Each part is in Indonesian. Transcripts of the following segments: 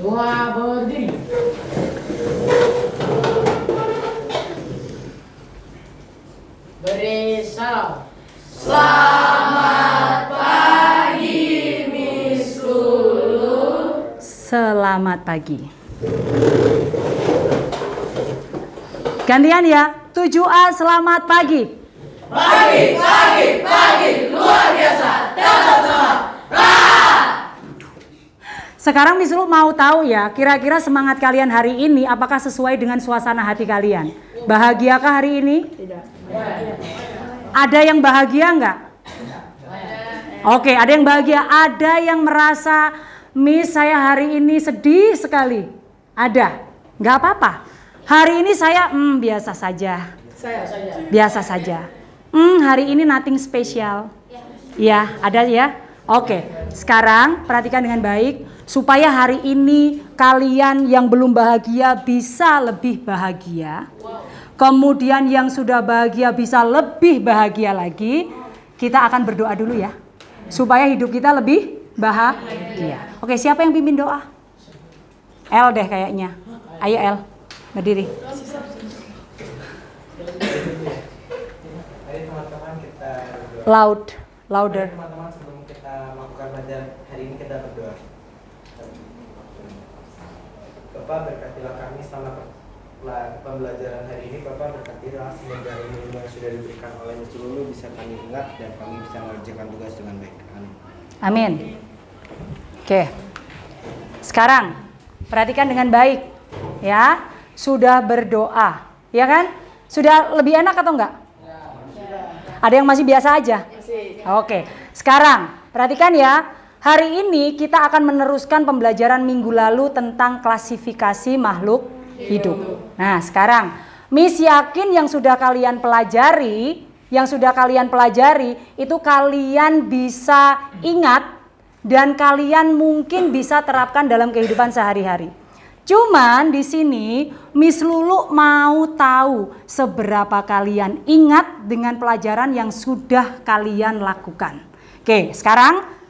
Semua berdiri. Beri salam. Selamat pagi, Miss Lulu. Selamat pagi. Gantian ya. 7A selamat pagi. Pagi, luar biasa. Tetap. Sekarang Miss Lulu mau tahu ya, kira-kira semangat kalian hari ini apakah sesuai dengan suasana hati kalian? Bahagiakah hari ini? Tidak. Ada yang bahagia nggak? Oke, ada yang bahagia. Ada yang merasa, Miss saya hari ini sedih sekali. Ada? Nggak apa-apa. Hari ini saya biasa saja. Saya saja. Biasa saja. Hari ini nothing special. Ya, ada ya. Oke, sekarang perhatikan dengan baik supaya hari ini kalian yang belum bahagia bisa lebih bahagia. Kemudian yang sudah bahagia bisa lebih bahagia lagi. Kita akan berdoa dulu ya. Supaya hidup kita lebih bahagia. Oke, siapa yang pimpin doa? El deh kayaknya. Ayo El, berdiri. Hari teman-teman kita berdoa. Louder. Teman-teman sebelum kita melakukan pelajaran hari ini kita berdoa. Bapak berkatilah kami selama pembelajaran hari ini. Bapak berkatilah semoga ilmu yang sudah diberikan oleh Miss Lulu bisa kami ingat dan kami bisa mengerjakan tugas dengan baik. Amin. Amin. Oke. Sekarang perhatikan dengan baik ya. Sudah berdoa, ya kan? Sudah lebih enak atau enggak? Ada yang masih biasa aja? Oke. Sekarang perhatikan ya. Hari ini kita akan meneruskan pembelajaran minggu lalu tentang klasifikasi makhluk hidup. Nah, sekarang Miss yakin yang sudah kalian pelajari, itu kalian bisa ingat dan kalian mungkin bisa terapkan dalam kehidupan sehari-hari. Cuman di sini Miss Lulu mau tahu seberapa kalian ingat dengan pelajaran yang sudah kalian lakukan. Oke, sekarang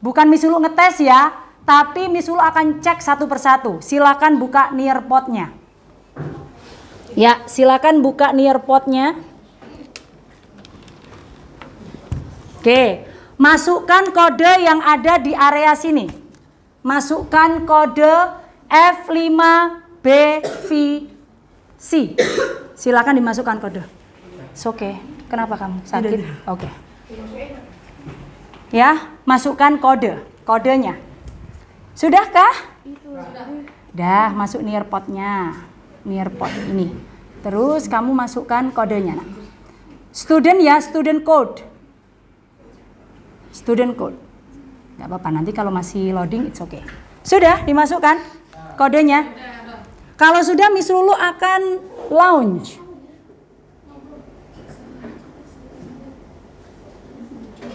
bukan Miss Lulu ngetes ya, tapi Miss Lulu akan cek satu persatu. Silakan buka nearpotnya. Ya, silakan buka nearpotnya. Oke, masukkan kode yang ada di area sini. Masukkan kode F5BVC. Silakan dimasukkan kode. Oke. Kenapa kamu sakit? Oke. Ya, masukkan kodenya. Sudahkah? Dah, masuk nearpotnya. Nearpot ini. Terus kamu masukkan kodenya. Student ya, student code. Student code. Gak apa-apa, nanti kalau masih loading it's okay. Sudah dimasukkan kodenya? Kalau sudah Miss Lulu akan launch.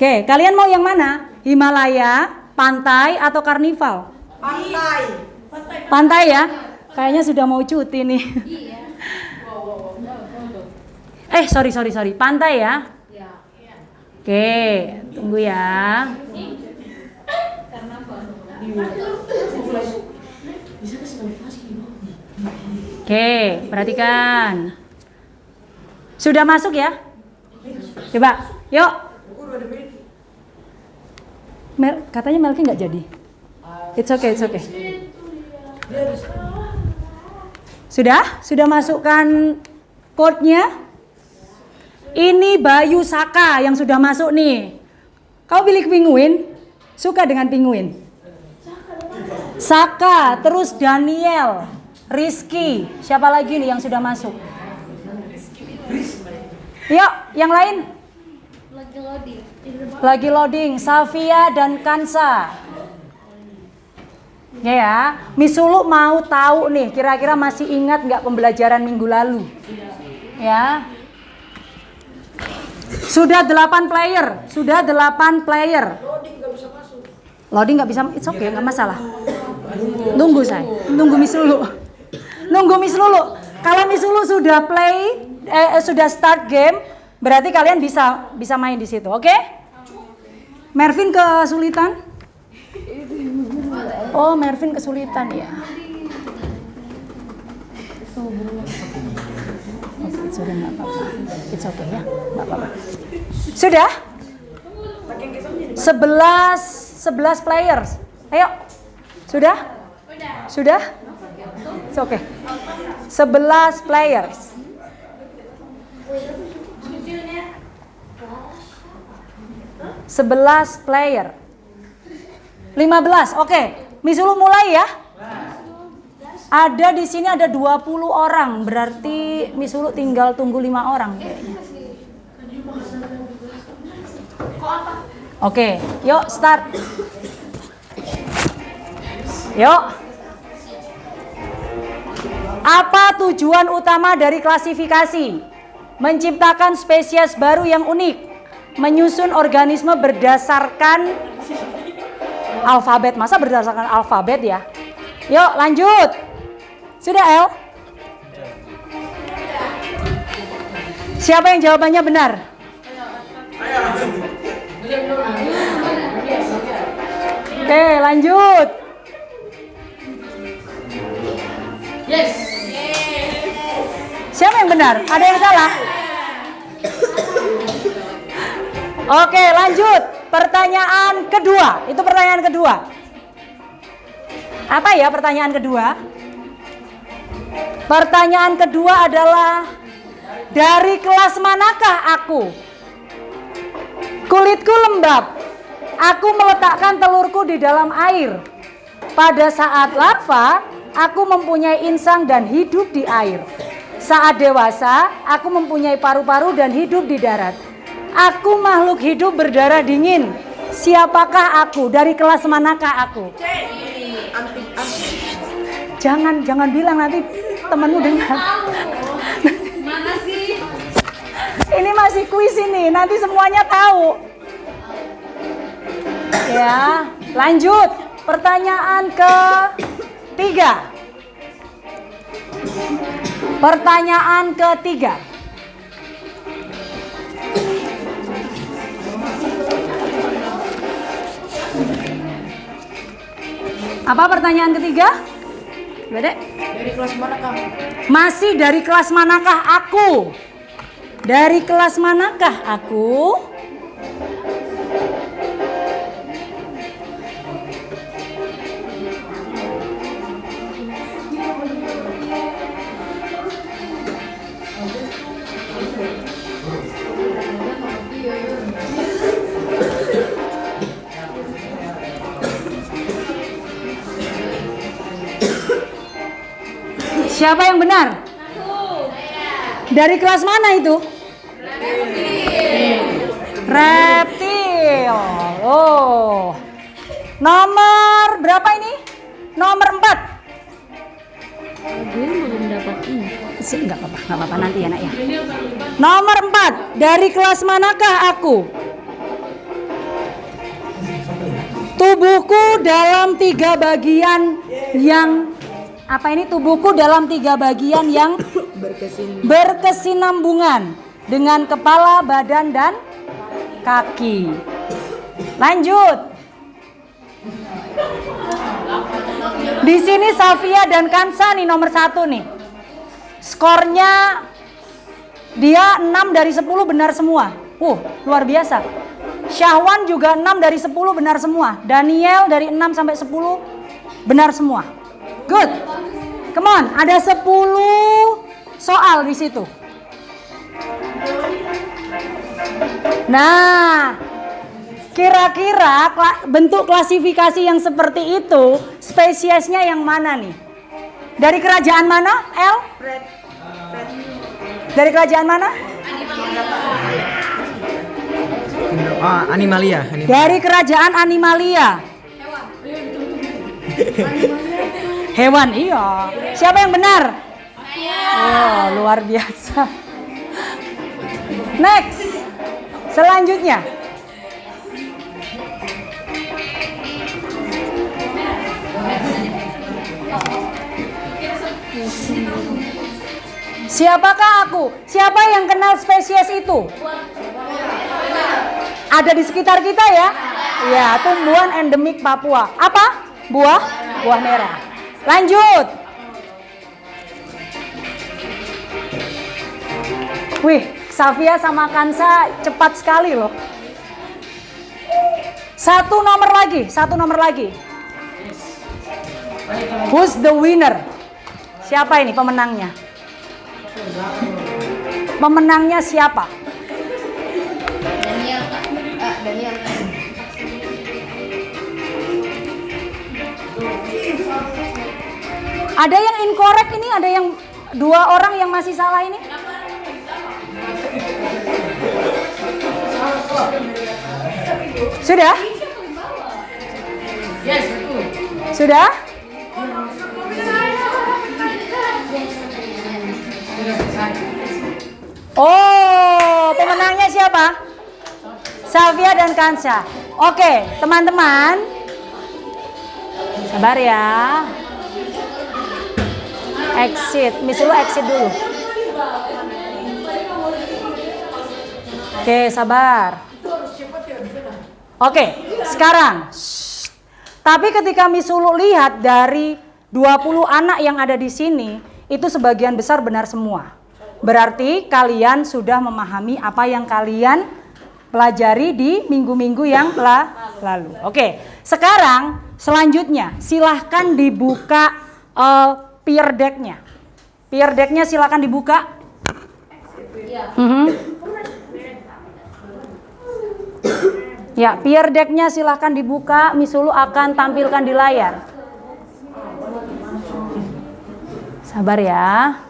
Oke, kalian mau yang mana? Himalaya, pantai, atau karnival? Pantai ya? Kayaknya sudah mau cuti nih. Sorry. Pantai ya? Oke, tunggu ya. Oke, perhatikan. Sudah masuk ya? Coba, yuk. Katanya Melki nggak jadi. It's okay. Sudah masukkan code-nya. Ini Bayu Saka yang sudah masuk nih. Kau pilih penguin? Suka dengan penguin? Saka, terus Daniel, Rizky. Siapa lagi nih yang sudah masuk? Yuk, yang lain? Lagi loading. Safia dan Kansa. Ya, Miss Lulu mau tahu nih, kira-kira masih ingat nggak pembelajaran minggu lalu? Ya. Sudah 8 player. Loading nggak bisa, it's okay, nggak masalah. Nunggu Miss Lulu. Kalau Miss Lulu sudah sudah start game, berarti kalian bisa main di situ, oke? Mervin kesulitan? Oh, Mervin kesulitan ya. Sudah nggak apa-apa. It's okay ya, nggak apa-apa. Sudah? 11 players. Ayo. Sudah? Sudah? It's okay. 11 players. 11 player. 15. Oke. Miss Ulu mulai ya. Ada di sini ada 20 orang, berarti Miss Ulu tinggal tunggu 5 orang kayaknya. Oke, yuk start. Yuk. Apa tujuan utama dari klasifikasi? Menciptakan spesies baru yang unik, menyusun organisme berdasarkan alfabet. Masa berdasarkan alfabet ya? Yuk lanjut. Sudah El? Siapa yang jawabannya benar? Oke, lanjut. Yes. Siapa yang benar? Ada yang salah? Oke, lanjut. Pertanyaan kedua. Itu pertanyaan kedua. Apa ya pertanyaan kedua? Pertanyaan kedua adalah, dari kelas manakah aku? Kulitku lembab. Aku meletakkan telurku di dalam air. Pada saat larva, aku mempunyai insang dan hidup di air. Saat dewasa, aku mempunyai paru-paru dan hidup di darat. Aku makhluk hidup berdarah dingin. Siapakah aku? Dari kelas manakah aku? Jangan bilang, nanti temanmu dengar. Mana sih? Ini masih kuis ini, nanti semuanya tahu. Ya, lanjut. Pertanyaan ketiga. Pertanyaan ketiga. Apa pertanyaan ketiga? Bede? Dari kelas manakah? Masih dari kelas manakah aku? Dari kelas manakah aku? Siapa yang benar? Dari kelas mana itu? Reptil. Oh. Nomor berapa ini? Nomor 4. Belum dapat ini. Enggak apa-apa nanti ya nak ya. Nomor 4. Dari kelas manakah aku? Tubuhku dalam 3 bagian yang apa ini? Tubuhku dalam 3 bagian yang berkesinambungan dengan kepala, badan, dan kaki. Lanjut. Di sini Safia dan Kansa nih nomor 1 nih. Skornya dia 6 dari 10 benar semua. Luar biasa. Syahwan juga 6 dari 10 benar semua. Daniel dari 6 sampai 10 benar semua. Good. Come on, ada 10 soal di situ. Nah, kira-kira bentuk klasifikasi yang seperti itu spesiesnya yang mana nih? Dari kerajaan mana, El? Dari kerajaan mana? Animalia. Dari kerajaan Animalia. Hewan, iya. Siapa yang benar? Oh, luar biasa. Next. Selanjutnya. Siapakah aku? Siapa yang kenal spesies itu? Ada di sekitar kita ya? Ya, tumbuhan endemik Papua. Apa? Buah merah. Lanjut. Wih, Safia sama Kansa cepat sekali loh. Satu nomor lagi. Who's the winner? Siapa ini pemenangnya? Pemenangnya siapa? Daniel, Daniel. Ada yang incorrect ini, ada yang 2 orang yang masih salah ini. Sudah? Yes, betul. Sudah? Oh, pemenangnya siapa? Safia dan Kansa. Oke, teman-teman. Sabar ya. Exit, Miss Lulu exit dulu. Oke, sabar. Oke, sekarang. Tapi ketika Miss Lulu lihat dari 20 anak yang ada di sini, itu sebagian besar benar semua. Berarti kalian sudah memahami apa yang kalian pelajari di minggu-minggu yang lalu. Oke, sekarang selanjutnya silahkan dibuka peer deck-nya. Peer deck-nya silahkan dibuka. Ya, peer deck-nya silahkan dibuka. Miss Lulu akan tampilkan di layar. Sabar ya.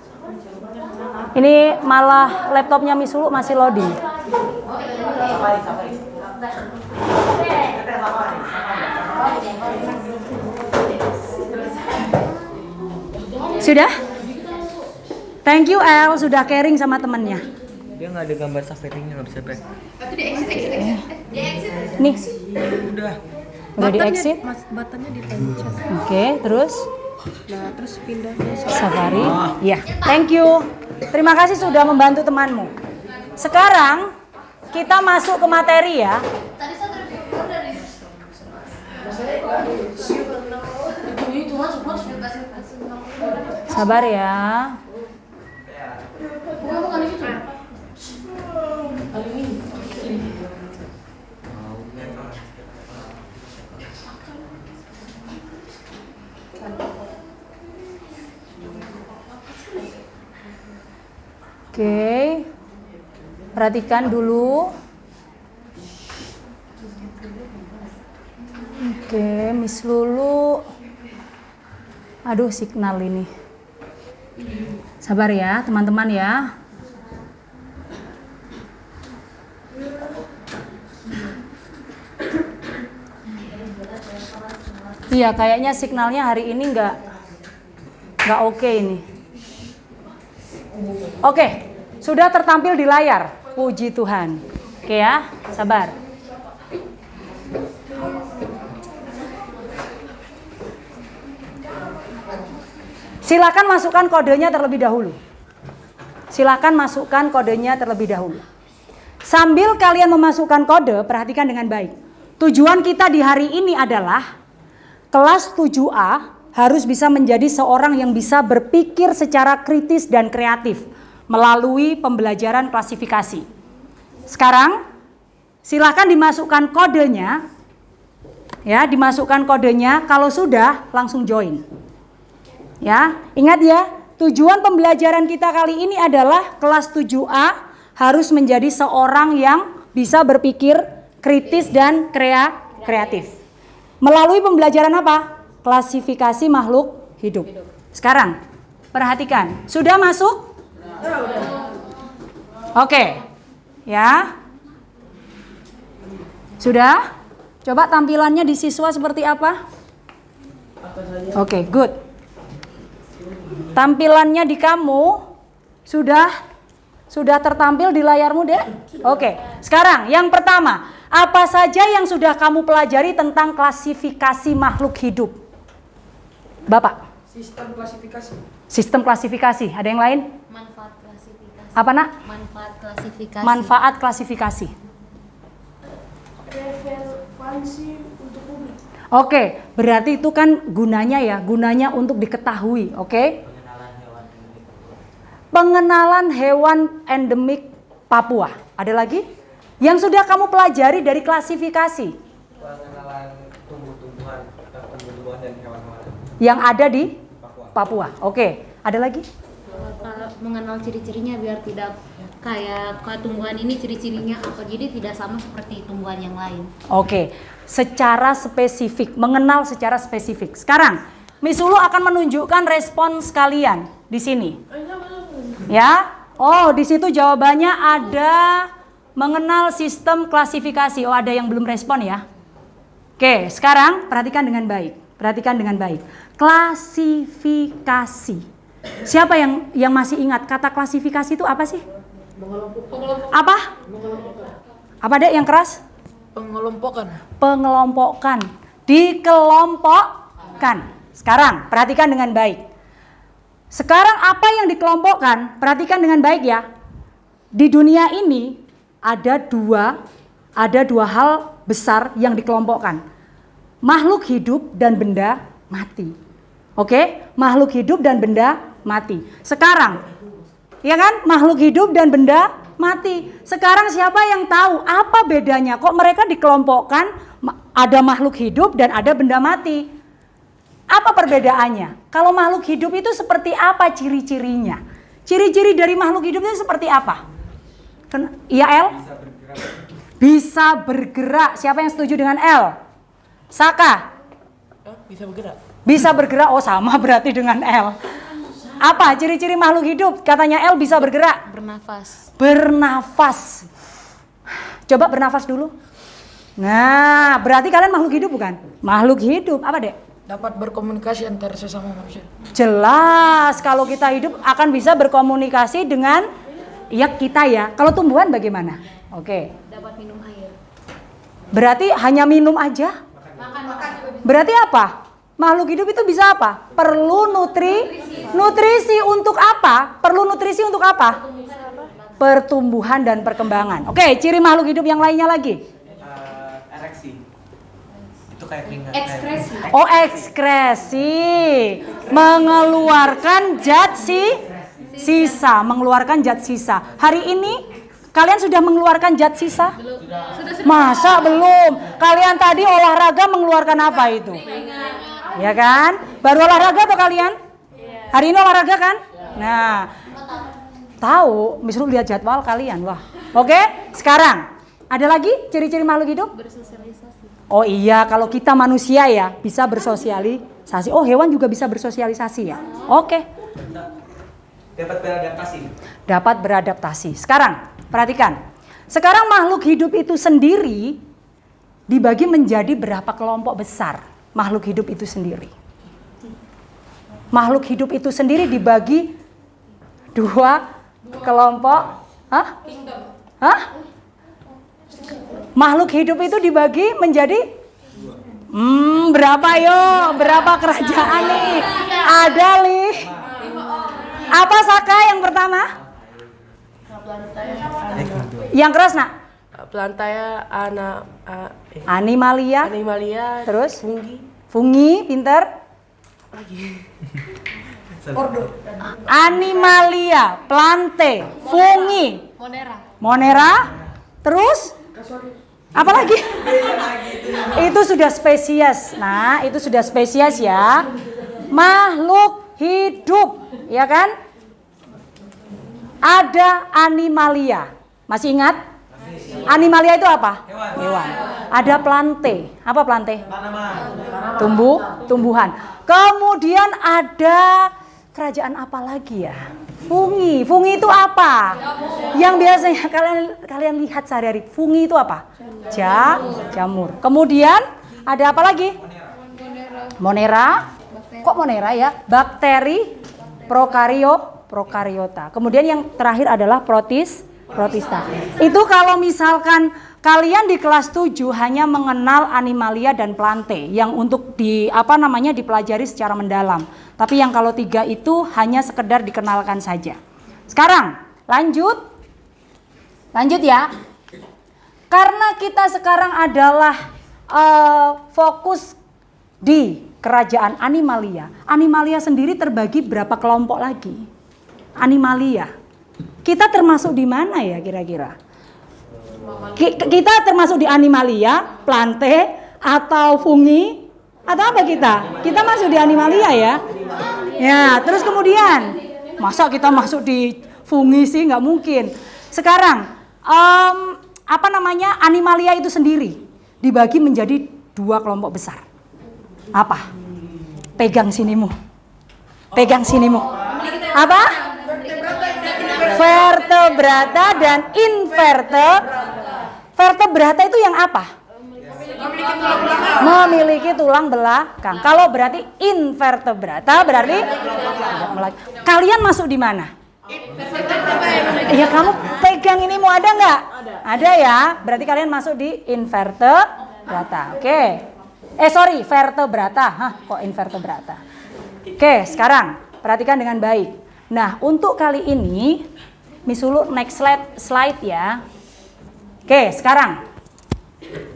Ini malah laptopnya Miss Lulu masih loading. Sudah? Thank you El, sudah caring sama temennya. Dia nggak ada gambar safetingnya, nggak bisa back. Itu di exit. Nih, Udah. di exit. Buttonnya dipencet. Oke, terus Nah, terus pindah ke Safari. Ya, thank you. Terima kasih sudah membantu temanmu. Sekarang kita masuk ke materi ya. Tadi saya terpikir dari Itu masuk. Sabar ya. Bukan itu. Oke. Perhatikan dulu. Oke, Miss Lulu. Aduh, signal ini. Sabar ya, teman-teman ya. Iya, kayaknya signalnya hari ini nggak oke ini. Oke, sudah tertampil di layar. Puji Tuhan. Oke ya, sabar. Silakan masukkan kodenya terlebih dahulu. Silakan masukkan kodenya terlebih dahulu. Sambil kalian memasukkan kode, perhatikan dengan baik. Tujuan kita di hari ini adalah kelas 7A harus bisa menjadi seorang yang bisa berpikir secara kritis dan kreatif melalui pembelajaran klasifikasi. Sekarang silakan dimasukkan kodenya. Ya, dimasukkan kodenya. Kalau sudah, langsung join. Ya, ingat ya, tujuan pembelajaran kita kali ini adalah kelas 7A harus menjadi seorang yang bisa berpikir kritis dan kreatif. Melalui pembelajaran apa? Klasifikasi makhluk hidup. Sekarang, perhatikan. Sudah masuk? Oke. Ya. Sudah? Coba tampilannya di siswa seperti apa? Oke, good. Tampilannya di kamu sudah tertampil di layarmu, Dek? Oke. Sekarang yang pertama, apa saja yang sudah kamu pelajari tentang klasifikasi makhluk hidup? Bapak. sistem klasifikasi. Sistem klasifikasi. Ada yang lain? manfaat klasifikasi. Apa, Nak? Manfaat klasifikasi. Manfaat klasifikasi. Relevansi untuk publik. Oke, berarti itu kan gunanya ya, gunanya untuk diketahui, oke? Pengenalan hewan endemik Papua. Ada lagi? Yang sudah kamu pelajari dari klasifikasi Pengenalan tumbuh-tumbuhan dan hewan-hewan yang ada di Papua. Papua. Oke, ada lagi? Kalau mengenal ciri-cirinya biar tidak kayak tumbuhan ini ciri-cirinya apa, jadi tidak sama seperti tumbuhan yang lain. Oke, secara spesifik, mengenal secara spesifik. Sekarang, Miss Ulu akan menunjukkan respons kalian di sini. Ya, oh di situ jawabannya ada mengenal sistem klasifikasi. Oh ada yang belum respon ya. Oke, sekarang perhatikan dengan baik. Perhatikan dengan baik. Klasifikasi. Siapa yang masih ingat kata klasifikasi itu apa sih? Apa? Apa dek yang keras? Pengelompokan. Pengelompokan. Dikelompokkan. Sekarang perhatikan dengan baik. Sekarang apa yang dikelompokkan? Perhatikan dengan baik ya. Di dunia ini ada dua hal besar yang dikelompokkan. Makhluk hidup dan benda mati. Oke? Makhluk hidup dan benda mati. Sekarang, ya kan? Makhluk hidup dan benda mati. Sekarang siapa yang tahu apa bedanya? Kok mereka dikelompokkan ada makhluk hidup dan ada benda mati? Apa perbedaannya? Kalau makhluk hidup itu seperti apa ciri-cirinya? Ciri-ciri dari makhluk hidup itu seperti apa? Iya El? Bisa bergerak. Siapa yang setuju dengan El? Saka? Bisa bergerak. Bisa bergerak. Oh sama berarti dengan El. Apa ciri-ciri makhluk hidup? Katanya El bisa bergerak. Bernafas. Bernafas. Coba bernafas dulu. Nah, berarti kalian makhluk hidup bukan? Makhluk hidup. Apa dek? Dapat berkomunikasi antar sesama manusia. Jelas kalau kita hidup akan bisa berkomunikasi dengan ya kita ya. Kalau tumbuhan bagaimana? Oke. Dapat minum air. Berarti hanya minum aja? Berarti apa? Makhluk hidup itu bisa apa? Perlu nutrisi untuk apa? Perlu nutrisi untuk apa? Pertumbuhan dan perkembangan. Oke, ciri makhluk hidup yang lainnya lagi. Ereksi. Itu kayak keringat. Ekspresi. Oh, ekskresi. Mengeluarkan zat sisa, mengeluarkan zat sisa. Hari ini kalian sudah mengeluarkan zat sisa? Masa belum? Kalian tadi olahraga mengeluarkan apa itu? Ya kan? Baru olahraga tuh kalian? Hari ini olahraga kan? Nah, tahu, misalnya lihat jadwal kalian. Wah. Oke, sekarang ada lagi ciri-ciri makhluk hidup? Bersosialisasi. Oh iya, kalau kita manusia ya bisa bersosialisasi. Oh, hewan juga bisa bersosialisasi ya? Oke. Dapat beradaptasi. Dapat beradaptasi. Sekarang, perhatikan. Sekarang makhluk hidup itu sendiri dibagi menjadi berapa kelompok besar? Makhluk hidup itu sendiri. Makhluk hidup itu sendiri dibagi dua kelompok. Hah? Makhluk hidup itu dibagi menjadi berapa yo? Berapa kerajaan nih? Ada Lih. Apa Saka yang pertama? Yang keras nak? Plantaya, Animalia. animalia, Terus? fungi, Fungi, pinter. Animalia, plante, fungi, monera. Terus? Apa lagi? Itu sudah spesies. Nah, itu sudah spesies ya. Makhluk hidup, ya kan? Ada animalia. Masih ingat? Animalia itu apa? Hewan. Ada plante. Apa plante? Tumbuhan. Kemudian ada kerajaan apa lagi ya? Fungi. Fungi itu apa? Yang biasanya kalian lihat sehari-hari. Fungi itu apa? Jamur. Kemudian ada apa lagi? Monera. Kok monera ya? Bakteri, prokariota. Kemudian yang terakhir adalah protista. Itu kalau misalkan kalian di kelas 7 hanya mengenal animalia dan plante yang untuk dipelajari secara mendalam. Tapi yang kalau 3 itu hanya sekedar dikenalkan saja. Sekarang lanjut ya. Karena kita sekarang adalah fokus di kerajaan Animalia. Animalia sendiri terbagi berapa kelompok lagi? Animalia. Kita termasuk di mana ya kira-kira? Kita termasuk di Animalia, Plante, atau Fungi? Atau apa kita? Kita masuk di Animalia ya? Ya, terus kemudian, masa kita masuk di Fungi sih? Nggak mungkin. Sekarang, Animalia itu sendiri dibagi menjadi 2 kelompok besar. Apa? Pegang sinimu. Pegang sinimu. Apa? Vertebrata dan invertebrata. Vertebrata itu yang apa? Memiliki tulang belakang. Kalau berarti invertebrata berarti kalian masuk di mana? Ya kamu pegang ini mau ada nggak? Ada ya. Berarti kalian masuk di invertebrata. Oke. Vertebrata. Hah, kok invertebrata? Oke, sekarang perhatikan dengan baik. Nah, untuk kali ini Miss Lulu next slide ya. Oke, sekarang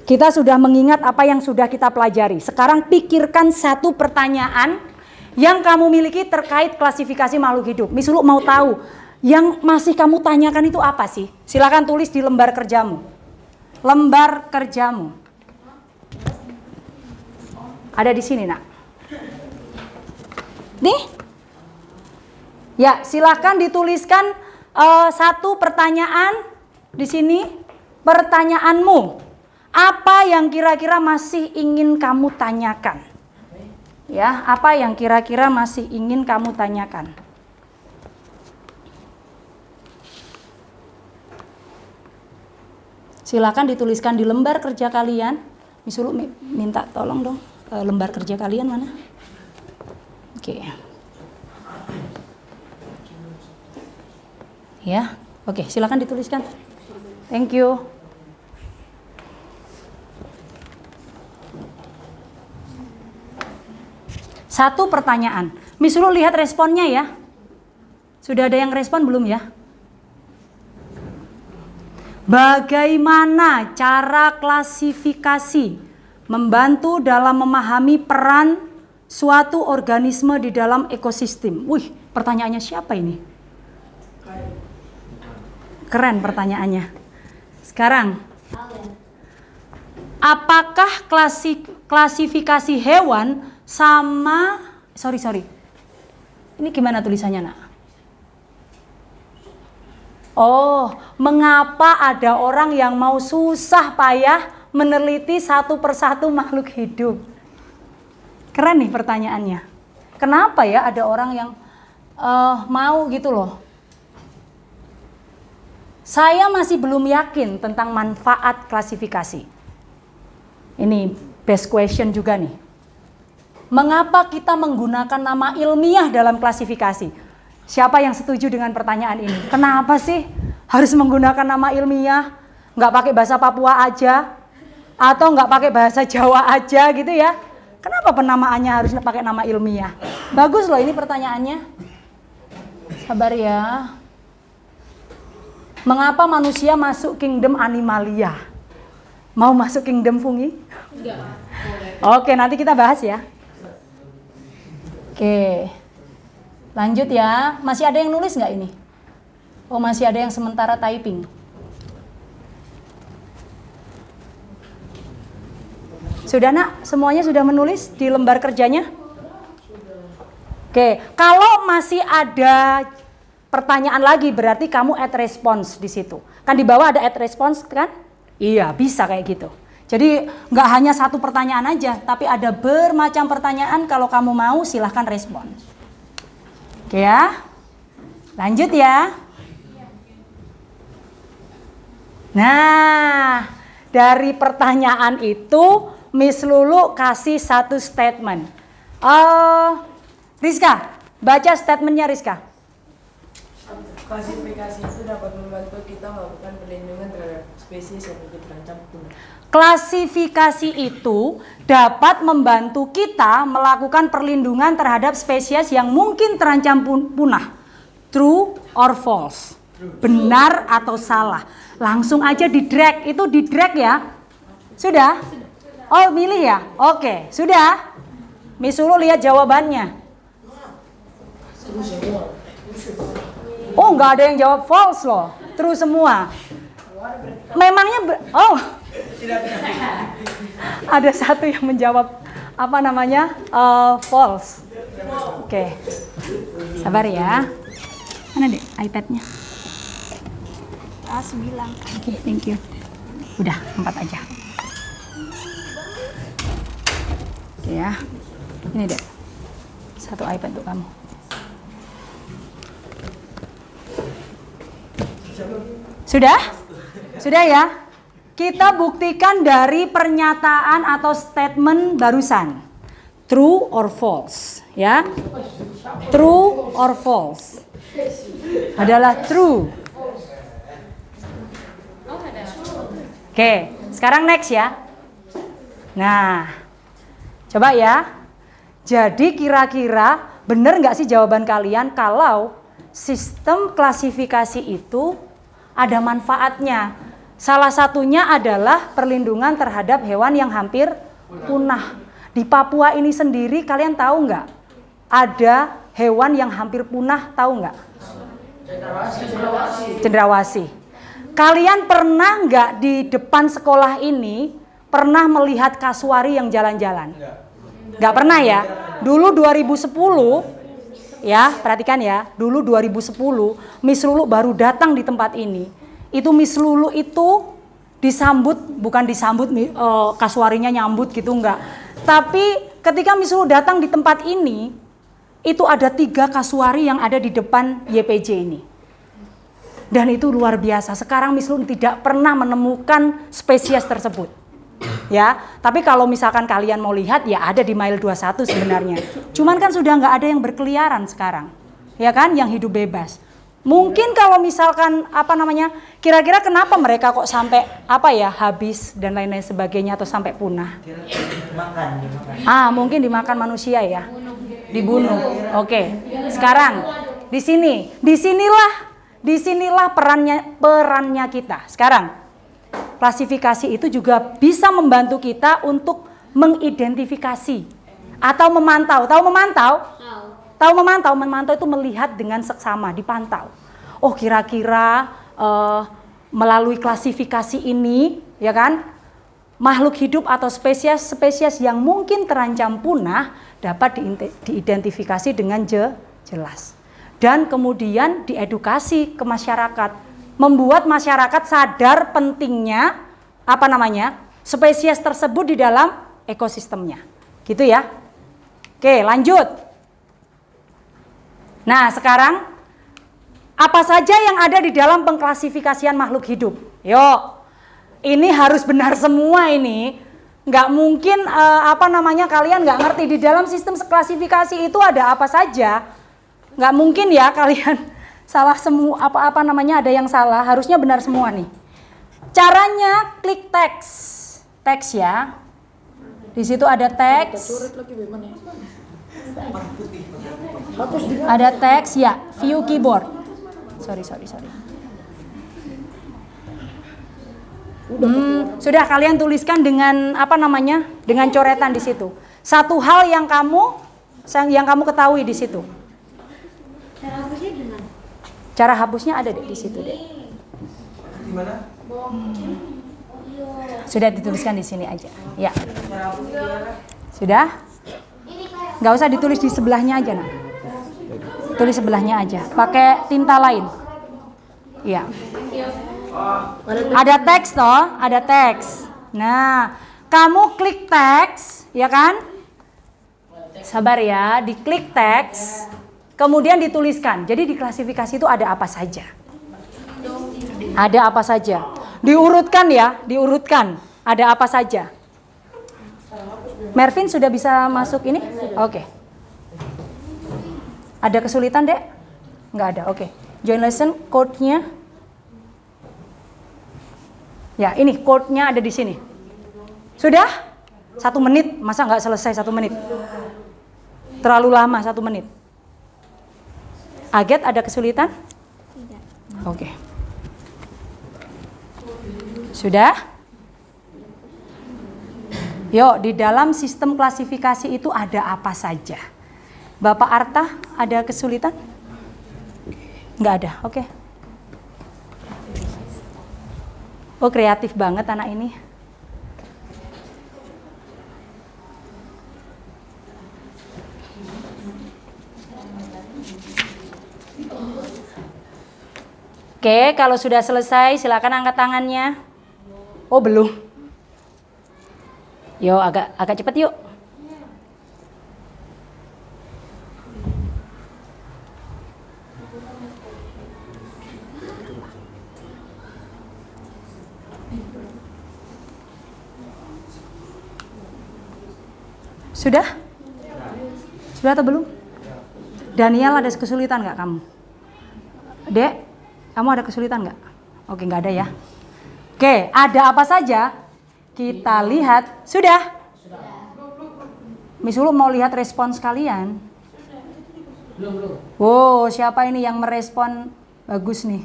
kita sudah mengingat apa yang sudah kita pelajari. Sekarang pikirkan satu pertanyaan yang kamu miliki terkait klasifikasi makhluk hidup. Miss Lulu mau tahu yang masih kamu tanyakan itu apa sih? Silakan tulis di lembar kerjamu. Lembar kerjamu. Ada di sini, Nak. Nih. Ya, silakan dituliskan satu pertanyaan di sini. Pertanyaanmu. Apa yang kira-kira masih ingin kamu tanyakan? Ya, apa yang kira-kira masih ingin kamu tanyakan? Silakan dituliskan di lembar kerja kalian. Miss Lulu minta tolong dong, lembar kerja kalian mana? Oke. Ya, oke, silakan dituliskan. Thank you. Satu pertanyaan. Miss Lulu lihat responnya ya. Sudah ada yang respon belum ya? Bagaimana cara klasifikasi membantu dalam memahami peran suatu organisme di dalam ekosistem? Wih, pertanyaannya siapa ini? Keren pertanyaannya. Sekarang, apakah klasifikasi hewan sama ini gimana tulisannya, Nak? Oh, mengapa ada orang yang mau susah payah meneliti satu persatu makhluk hidup? Keren nih pertanyaannya. Kenapa ya ada orang yang mau gitu loh? Saya masih belum yakin tentang manfaat klasifikasi. Ini best question juga nih. Mengapa kita menggunakan nama ilmiah dalam klasifikasi? Siapa yang setuju dengan pertanyaan ini? Kenapa sih harus menggunakan nama ilmiah? Nggak pakai bahasa Papua aja? Atau nggak pakai bahasa Jawa aja gitu ya? Kenapa penamaannya harus pakai nama ilmiah? Bagus loh ini pertanyaannya. Sabar ya. Mengapa manusia masuk kingdom Animalia? Mau masuk kingdom Fungi? Enggak. Oke, nanti kita bahas ya. Oke. Lanjut ya. Masih ada yang nulis nggak ini? Oh, masih ada yang sementara typing. Sudah, Nak? Semuanya sudah menulis di lembar kerjanya? Oke. Kalau masih ada pertanyaan lagi berarti kamu add response di situ. Kan di bawah ada add response kan? Iya, bisa kayak gitu. Jadi nggak hanya satu pertanyaan aja, tapi ada bermacam pertanyaan. Kalau kamu mau silahkan respon. Oke ya, lanjut ya. Nah, dari pertanyaan itu Miss Lulu kasih satu statement. Rizka, baca statementnya Rizka. Klasifikasi itu dapat membantu kita melakukan perlindungan terhadap spesies yang mungkin terancam punah. Klasifikasi itu dapat membantu kita melakukan perlindungan terhadap spesies yang mungkin terancam punah. True or false? Benar atau salah? Langsung aja di drag, itu di drag ya? Sudah? Oh, milih ya? Oke, sudah? Miss Lulu lihat jawabannya. Oh, nggak ada yang jawab false loh. True semua. Memangnya ada satu yang menjawab apa namanya? False. Oke. Sabar ya. Mana deh iPad-nya? bilang. Oke, thank you. Udah, 4 aja. Oke ya. Ini deh. 1 iPad untuk kamu. Sudah? Sudah ya? Kita buktikan dari pernyataan atau statement barusan. True or false, ya? True or false? Adalah true. Oke, sekarang next ya. Nah, coba ya. Jadi kira-kira benar nggak sih jawaban kalian kalau sistem klasifikasi itu ada manfaatnya? Salah satunya adalah perlindungan terhadap hewan yang hampir punah. Di Papua ini sendiri kalian tahu nggak? Ada hewan yang hampir punah, tahu nggak? Cendrawasih. Kalian pernah nggak di depan sekolah ini pernah melihat kasuari yang jalan-jalan? Nggak pernah ya? Dulu 2010, ya perhatikan ya, dulu 2010 Miss Lulu baru datang di tempat ini. Itu Miss Lulu itu disambut, bukan disambut kasuarinya nyambut gitu enggak. Tapi ketika Miss Lulu datang di tempat ini, itu ada 3 kasuari yang ada di depan YPJ ini. Dan itu luar biasa. Sekarang Miss Lulu tidak pernah menemukan spesies tersebut. Ya, tapi kalau misalkan kalian mau lihat ya ada di mile 21 sebenarnya. Cuman kan sudah nggak ada yang berkeliaran sekarang. Ya kan, yang hidup bebas. Mungkin kalau misalkan kira-kira kenapa mereka kok sampai habis dan lain-lain sebagainya atau sampai punah? Dimakan. Mungkin dimakan manusia ya. Dibunuh. Oke. Sekarang disinilah perannya kita. Sekarang klasifikasi itu juga bisa membantu kita untuk mengidentifikasi atau memantau. Tahu memantau? Tahu memantau itu melihat dengan seksama, dipantau. Oh, kira-kira melalui klasifikasi ini, ya kan, makhluk hidup atau spesies yang mungkin terancam punah dapat diidentifikasi dengan jelas. Dan kemudian diedukasi ke masyarakat, membuat masyarakat sadar pentingnya spesies tersebut di dalam ekosistemnya. Gitu ya. Oke, lanjut. Nah, sekarang apa saja yang ada di dalam pengklasifikasian makhluk hidup? Yuk, ini harus benar semua ini. Nggak mungkin kalian nggak ngerti di dalam sistem klasifikasi itu ada apa saja. Nggak mungkin ya kalian salah semua, ada yang salah. Harusnya benar semua nih. Caranya klik teks ya. Di situ ada teks. Ada teks ya, view keyboard. Sorry. Sudah kalian tuliskan dengan dengan coretan di situ. Satu hal yang kamu ketahui di situ. Cara hapusnya gimana? Cara hapusnya ada di situ deh. Di mana? Sudah dituliskan di sini aja. Ya. Sudah? Nggak usah ditulis di sebelahnya aja, nah. Tulis sebelahnya aja. Pakai tinta lain. Iya. Ada teks toh, ada teks. Nah, kamu klik teks, ya kan? Sabar ya, diklik teks, kemudian dituliskan. Jadi di klasifikasi itu ada apa saja? Ada apa saja? Diurutkan ya, diurutkan. Ada apa saja? Mervin sudah bisa masuk ini? Oke. Ada kesulitan, Dek? Nggak ada, oke. Join lesson, code-nya. Ya, ini code-nya ada di sini. Sudah? 1 menit, masa nggak selesai 1 menit? Terlalu lama 1 menit. Aget ada kesulitan? Tidak. Oke. Sudah? Yuk, di dalam sistem klasifikasi itu ada apa saja? Bapak Arta, ada kesulitan? Nggak ada, oke. Oh, kreatif banget anak ini. Oke, kalau sudah selesai silakan angkat tangannya. Oh, belum. Yo, agak cepat yuk. Sudah? Sudah atau belum? Daniel, ada kesulitan nggak kamu? Dek, kamu ada kesulitan nggak? Oke, nggak ada ya. Oke, ada apa saja? Kita lihat. Sudah? Miss Ulu mau lihat respons kalian. Belum. Wow, siapa ini yang merespon bagus nih?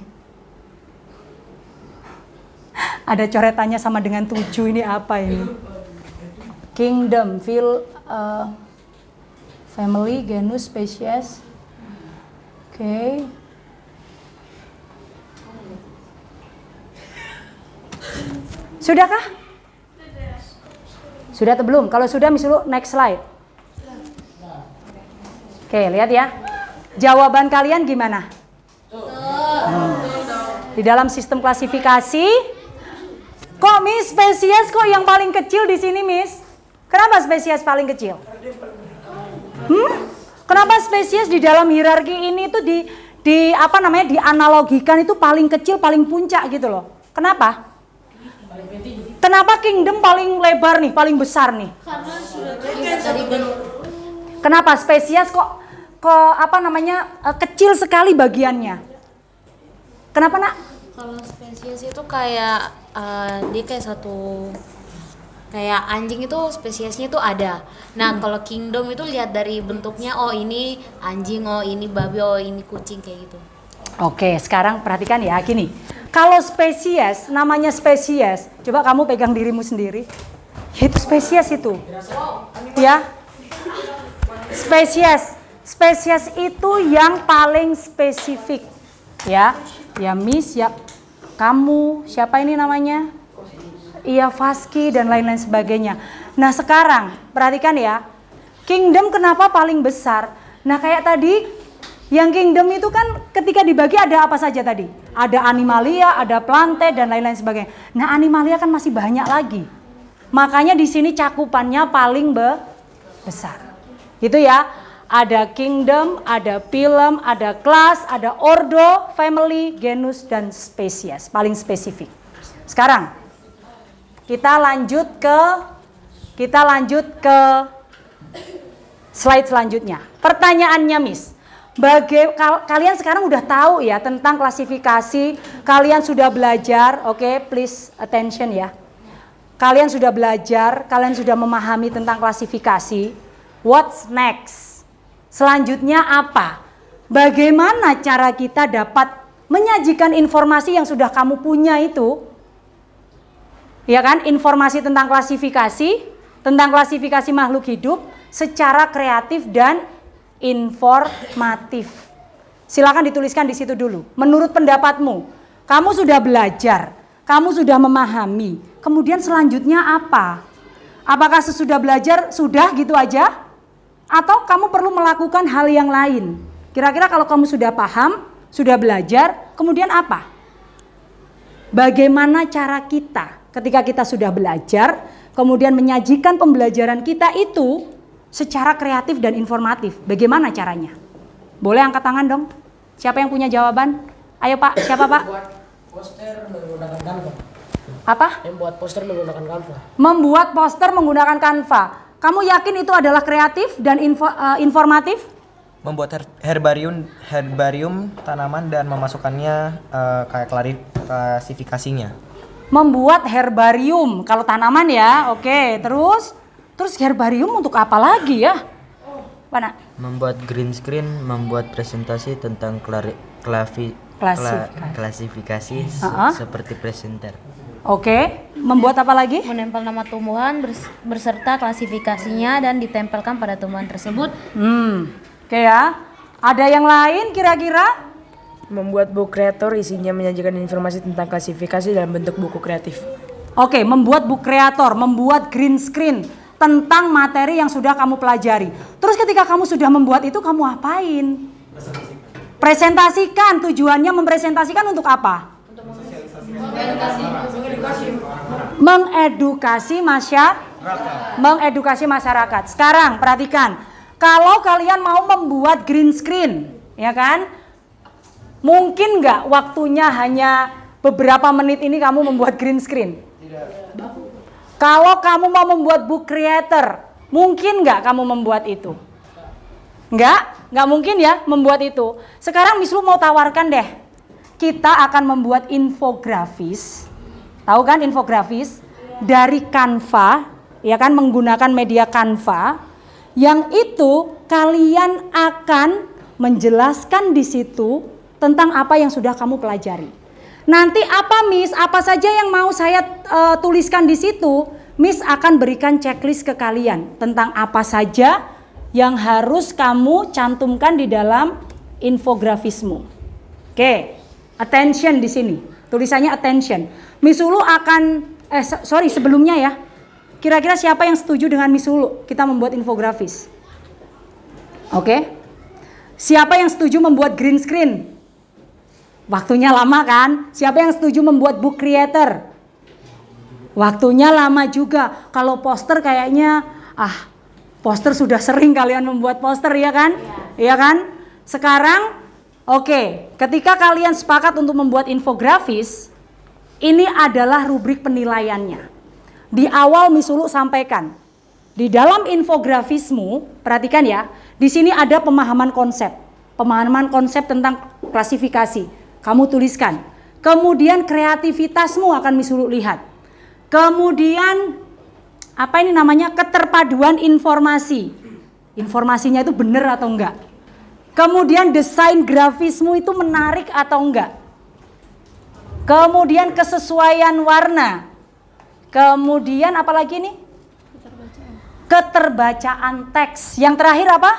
Ada coretannya sama dengan 7, ini apa ini? Kingdom, family, genus, species. Oke. Sudahkah? Sudah atau belum? Kalau sudah, Miss Ulu next slide. Oke, lihat ya. Jawaban kalian gimana? Di dalam sistem klasifikasi, kok Miss spesies kok yang paling kecil di sini, Miss? Kenapa spesies paling kecil? Kenapa spesies di dalam hierarki ini tuh dianalogikan itu paling kecil, paling puncak gitu loh? Kenapa? Kenapa kingdom paling lebar nih, paling besar nih? Karena sudah dari Kenapa spesies kok kecil sekali bagiannya? Kenapa, Nak? Kalau spesies itu kayak dia kayak kayak anjing itu spesiesnya itu ada. Nah, kalau kingdom itu lihat dari bentuknya, oh ini anjing, oh ini babi, oh ini kucing kayak gitu. Oke, sekarang perhatikan ya, gini. Kalau spesies, namanya spesies, coba kamu pegang dirimu sendiri. Itu spesies itu. Ya. Spesies itu yang paling spesifik. Ya. Ya Miss, ya kamu, siapa ini namanya? Iya, Faski dan lain-lain sebagainya. Nah, sekarang perhatikan ya. Kingdom kenapa paling besar? Nah, kayak tadi yang kingdom itu kan ketika dibagi ada apa saja tadi? Ada animalia, ada plante dan lain-lain sebagainya. Nah, animalia kan masih banyak lagi. Makanya di sini cakupannya paling besar. Gitu ya. Ada kingdom, ada phylum, ada class, ada ordo, family, genus dan species. Paling spesifik. Sekarang kita lanjut ke slide selanjutnya. Pertanyaannya, Miss. Kalian sekarang udah tahu ya tentang klasifikasi, kalian sudah belajar, oke, please attention ya. Kalian sudah belajar, kalian sudah memahami tentang klasifikasi. What's next? Selanjutnya apa? Bagaimana cara kita dapat menyajikan informasi yang sudah kamu punya itu? Ya kan, informasi tentang klasifikasi makhluk hidup secara kreatif dan informatif. Silakan dituliskan di situ dulu. Menurut pendapatmu, kamu sudah belajar, kamu sudah memahami. Kemudian selanjutnya apa? Apakah sesudah belajar sudah gitu aja? Atau kamu perlu melakukan hal yang lain? Kira-kira kalau kamu sudah paham, sudah belajar, kemudian apa? Bagaimana cara kita ketika kita sudah belajar, kemudian menyajikan pembelajaran kita itu secara kreatif dan informatif? Bagaimana caranya? Boleh angkat tangan dong. Siapa yang punya jawaban? Ayo Pak, siapa Pak? Membuat poster menggunakan Canva. Apa? Membuat poster menggunakan Canva. Membuat poster menggunakan Canva. Kamu yakin itu adalah kreatif dan informatif? Membuat herbarium tanaman dan memasukkannya kayak klasifikasinya. Membuat herbarium kalau tanaman ya, oke. Terus herbarium untuk apa lagi ya? Mana? Membuat green screen, membuat presentasi tentang klasifikasi seperti presenter. Oke, membuat apa lagi? Menempel nama tumbuhan berserta klasifikasinya dan ditempelkan pada tumbuhan tersebut. Oke ya. Ada yang lain kira-kira? Membuat buku kreator isinya menyajikan informasi tentang klasifikasi dalam bentuk buku kreatif. Oke, membuat book creator, membuat green screen tentang materi yang sudah kamu pelajari. Terus ketika kamu sudah membuat itu, kamu apain? Presentasikan. Tujuannya mempresentasikan untuk apa? Mengedukasi masyarakat. Sekarang perhatikan, kalau kalian mau membuat green screen, ya kan? Mungkin nggak waktunya hanya beberapa menit ini kamu membuat green screen? Kalau kamu mau membuat book creator, mungkin nggak kamu membuat itu? Nggak mungkin ya membuat itu. Sekarang Miss Lu mau tawarkan deh, kita akan membuat infografis. Tahu kan infografis? Dari Canva, ya kan, menggunakan media Canva. Yang itu kalian akan menjelaskan di situ tentang apa yang sudah kamu pelajari. Nanti apa Miss? Apa saja yang mau saya tuliskan di situ? Miss akan berikan checklist ke kalian tentang apa saja yang harus kamu cantumkan di dalam infografismu. Oke, attention di sini. Tulisannya attention. Miss Ulu akan sebelumnya ya. Kira-kira siapa yang setuju dengan Miss Ulu kita membuat infografis? Oke. Siapa yang setuju membuat green screen? Waktunya lama kan? Siapa yang setuju membuat book creator? Waktunya lama juga. Kalau poster kayaknya, poster sudah sering kalian membuat poster ya kan? Iya kan? Sekarang, oke, ketika kalian sepakat untuk membuat infografis, ini adalah rubrik penilaiannya. Di awal Miss Ulu sampaikan, di dalam infografismu, perhatikan ya, di sini ada pemahaman konsep tentang klasifikasi. Kamu tuliskan. Kemudian kreativitasmu akan Miss Ulu lihat. Kemudian apa ini namanya? Keterpaduan informasi. Informasinya itu benar atau enggak? Kemudian desain grafismu itu menarik atau enggak? Kemudian kesesuaian warna. Kemudian apa lagi nih? Keterbacaan teks. Yang terakhir apa?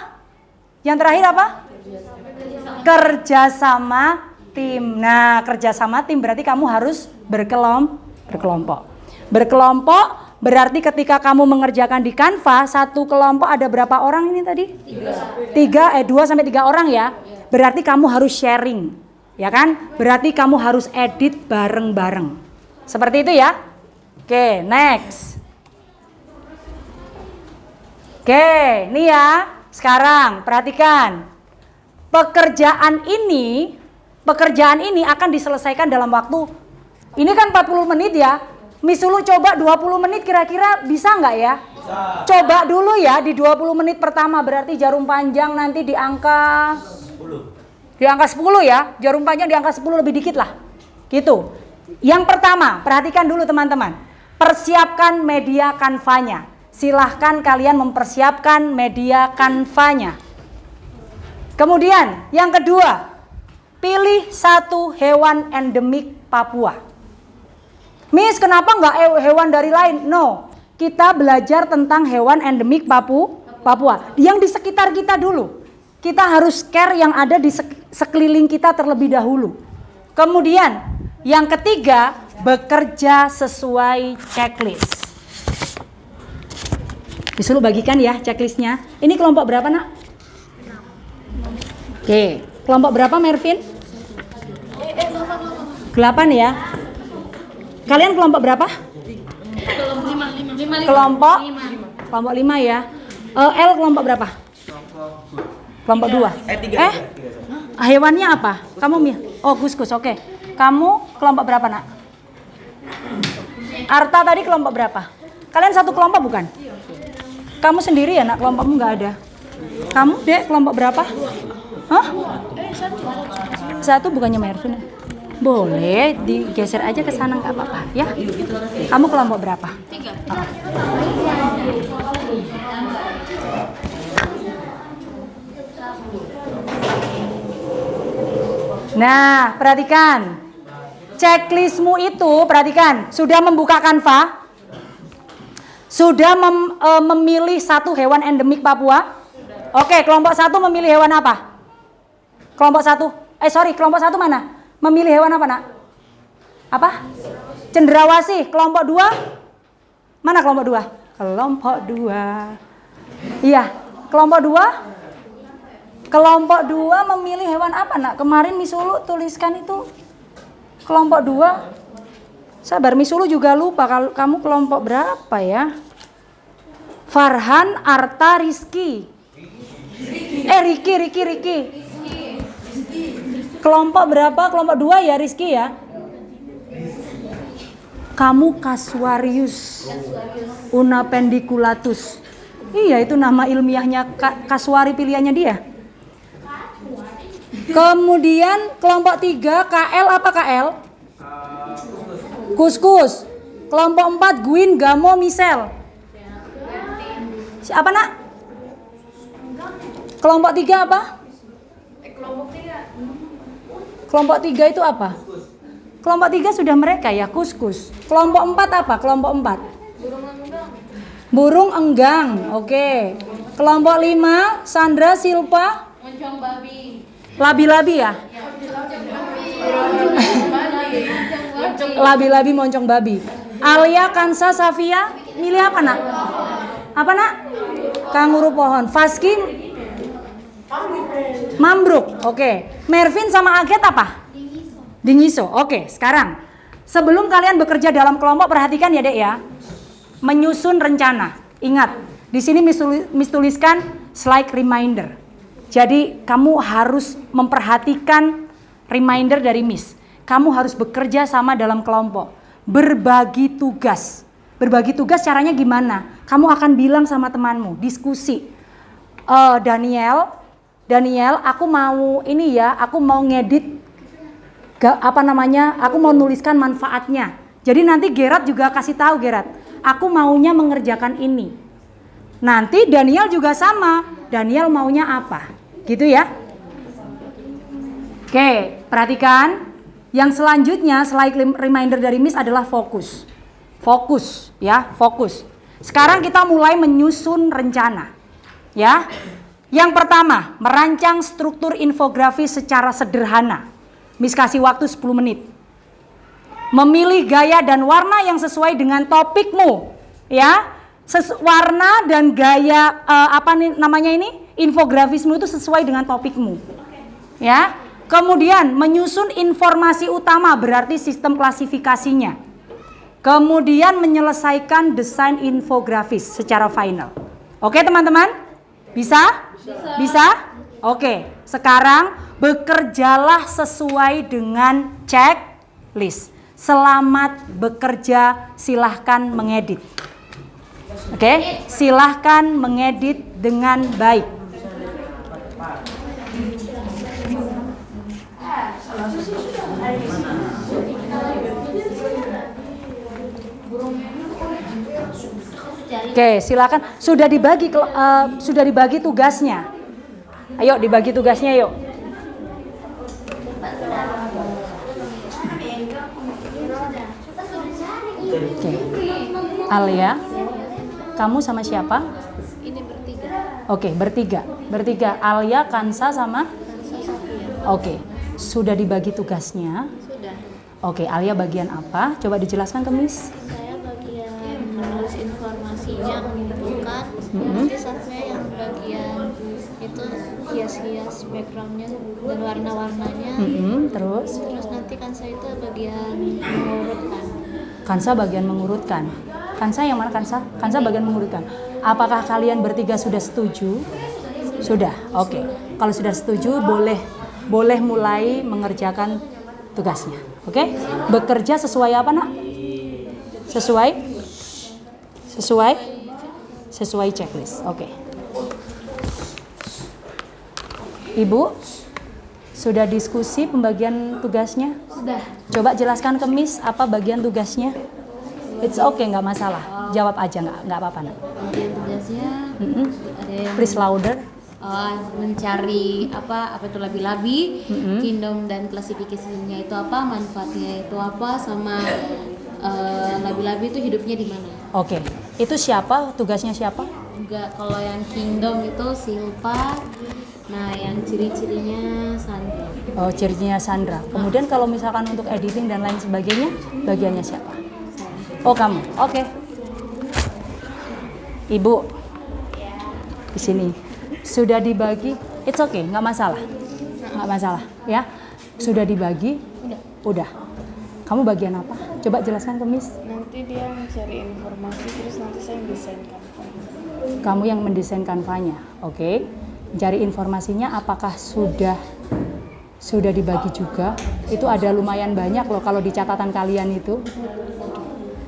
Kerjasama tim. Nah, kerjasama tim berarti kamu harus berkelompok. Berkelompok berarti ketika kamu mengerjakan di Canva, satu kelompok ada berapa orang ini tadi? 2 sampai 3 orang ya. Berarti kamu harus sharing, ya kan? Berarti kamu harus edit bareng-bareng. Seperti itu ya. Oke, next. Oke, ini ya. Sekarang perhatikan. Pekerjaan ini akan diselesaikan dalam waktu, ini kan 40 menit ya. Miss Ulu coba 20 menit kira-kira bisa nggak ya? Bisa. Coba dulu ya di 20 menit pertama, berarti jarum panjang nanti di angka 10. Di angka 10 ya, jarum panjang di angka 10 lebih dikit lah. Gitu. Yang pertama, perhatikan dulu teman-teman. Persiapkan media Canva-nya. Silahkan kalian mempersiapkan media Canva-nya. Kemudian yang kedua, pilih satu hewan endemik Papua. Miss, kenapa nggak hewan dari lain? No, kita belajar tentang hewan endemik Papua. Yang di sekitar kita dulu. Kita harus care yang ada di sekeliling kita terlebih dahulu. Kemudian yang ketiga, bekerja sesuai checklist. Disuruh bagikan ya checklistnya. Ini kelompok berapa nak? Oke, kelompok berapa Mervin? 8 ya. Kalian kelompok berapa? Kelompok 5 ya. L kelompok berapa? Kelompok 2. Hewannya apa? Kamu Gus. Oke. Kamu kelompok berapa nak? Arta tadi kelompok berapa? Kalian satu kelompok bukan? Kamu sendiri ya nak, kelompokmu nggak ada. Kamu Dek kelompok berapa? Hah? Satu bukannya Mervin? Boleh digeser aja ke sana nggak apa-apa ya. Kamu kelompok berapa? 3. Nah, perhatikan. checklistmu itu, perhatikan, sudah membuka Canva, sudah memilih satu hewan endemik Papua. Oke, kelompok 1 memilih hewan apa? Kelompok 1, kelompok 1 mana? Memilih hewan apa, nak? Apa? Cendrawasih. Kelompok 2? Mana kelompok 2? Kelompok 2. Iya, kelompok 2? Kelompok 2 memilih hewan apa, nak? Kemarin Misulu tuliskan itu. Kelompok 2. Sabar, Misulu juga lupa kalau kamu kelompok berapa ya? Farhan, Arta, Rizky. Riki. Kelompok berapa? Kelompok 2 ya Rizky ya? Kamu Casuarius unapendiculatus. Iya, itu nama ilmiahnya Kasuari, pilihannya dia. Kemudian kelompok 3 KL apa KL? Kuskus. Kelompok 4 Gwyn, Gamo, Michelle. Siapa, nak? Kelompok 3 apa? Kelompok 3 itu apa? Kelompok 3 sudah mereka ya, kuskus. Kelompok 4 apa? Kelompok 4. Burung enggang. Oke. Kelompok 5 Sandra, Silpa, Moncong babi. labi-labi ya? Labi-labi moncong babi. Alia, Kansa, Safia, milih apa, nak? Apa, nak? Kanguru pohon. Faski, Mambruk. Oke. Mervin sama Aget apa? Dingiso. Oke, sekarang sebelum kalian bekerja dalam kelompok, perhatikan ya, Dek ya. Menyusun rencana. Ingat, di sini Miss tuliskan slide reminder. Jadi kamu harus memperhatikan reminder dari Miss. Kamu harus bekerja sama dalam kelompok. Berbagi tugas. Berbagi tugas caranya gimana? Kamu akan bilang sama temanmu, diskusi. Daniel, aku mau ini ya, aku mau ngedit aku mau nuliskan manfaatnya. Jadi nanti Gerard juga kasih tahu, Gerard, aku maunya mengerjakan ini. Nanti Daniel juga sama, Daniel maunya apa? Gitu ya. Oke, perhatikan. Yang selanjutnya slide reminder dari Miss adalah fokus. Fokus ya, fokus. Sekarang kita mulai menyusun rencana. Ya. Yang pertama, merancang struktur infografis secara sederhana. Miss kasih waktu 10 menit. Memilih gaya dan warna yang sesuai dengan topikmu, ya. Warna dan gaya infografismu itu sesuai dengan topikmu. Ya. Kemudian menyusun informasi utama, berarti sistem klasifikasinya. Kemudian menyelesaikan desain infografis secara final. Oke, teman-teman? Bisa? Bisa? Oke, sekarang bekerjalah sesuai dengan checklist. Selamat bekerja, silahkan mengedit. Oke, silahkan mengedit dengan baik. Oke, silakan. Sudah dibagi tugasnya. Ayo dibagi tugasnya, yuk. Oke. Alia, kamu sama siapa? Ini bertiga. Oke, bertiga. Alia, Kansa sama? Oke, sudah dibagi tugasnya. Sudah. Oke, Alia bagian apa? Coba dijelaskan ke Miss. Saya bagian menulis informasinya, mengumpulkan. Nanti Safia yang bagian itu hias-hias backgroundnya dan warna-warnanya. Terus? Terus nanti Kansa itu bagian mengurutkan. Kansa bagian mengurutkan. Kansa yang mana, Kansa? Kansa bagian mengurutkan. Apakah kalian bertiga sudah setuju? Sudah. Oke. Kalau sudah setuju, boleh mulai mengerjakan tugasnya. Oke? Bekerja sesuai apa, nak? Sesuai checklist. Oke. Ibu, sudah diskusi pembagian tugasnya? Sudah. Coba jelaskan ke Miss apa bagian tugasnya. It's okay, nggak masalah. Jawab aja, nggak apa-apa, nak. Bagian tugasnya ada yang Please louder. mencari apa itu labi-labi, kingdom dan klasifikasinya itu apa, manfaatnya itu apa, sama labi-labi itu hidupnya di mana. Oke, itu siapa? Tugasnya siapa? Enggak, kalau yang kingdom itu Silpa. Nah, yang ciri-cirinya Sandra. Oh, cirinya Sandra. Kemudian kalau misalkan untuk editing dan lain sebagainya, bagiannya siapa? Oh, kamu. Oke. Ibu. Di sini. Sudah dibagi? It's okay, nggak masalah. Nggak masalah, ya. Sudah dibagi? Udah. Kamu bagian apa? Coba jelaskan ke Miss. Nanti dia mencari informasi, terus nanti saya mendesain kanvanya. Kamu yang mendesain kanvanya, oke. Cari informasinya apakah sudah dibagi juga? Itu ada lumayan banyak loh kalau di catatan kalian itu.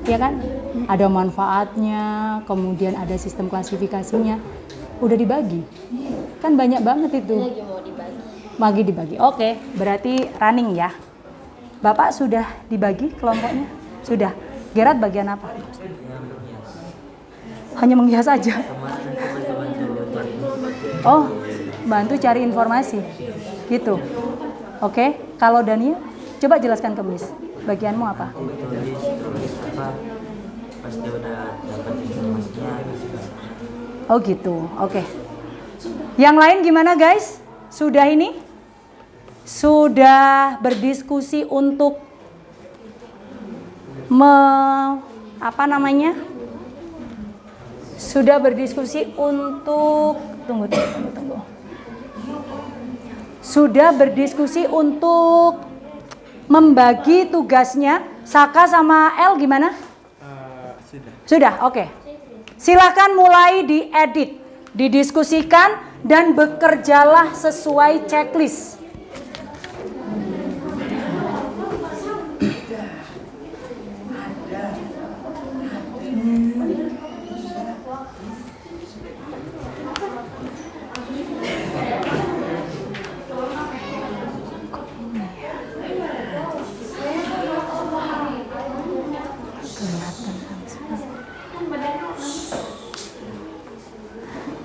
Ya kan? Ada manfaatnya, kemudian ada sistem klasifikasinya. Udah dibagi. Kan banyak banget itu. Lagi mau dibagi. Lagi dibagi. Oke, berarti running ya. Bapak sudah dibagi kelompoknya? Sudah. Gerard bagian apa? Hanya menghias aja. Oh, bantu cari informasi. Gitu. Oke, kalau Daniel, coba jelaskan ke Miss. Bagianmu apa? Tulis apa? Pasti udah dapat informasinya. Oh gitu, oke. Yang lain gimana guys? Sudah ini? Sudah berdiskusi untuk Sudah berdiskusi untuk tunggu. Sudah berdiskusi untuk membagi tugasnya. Saka sama El gimana? Sudah, oke. Silakan mulai diedit, didiskusikan, dan bekerjalah sesuai checklist.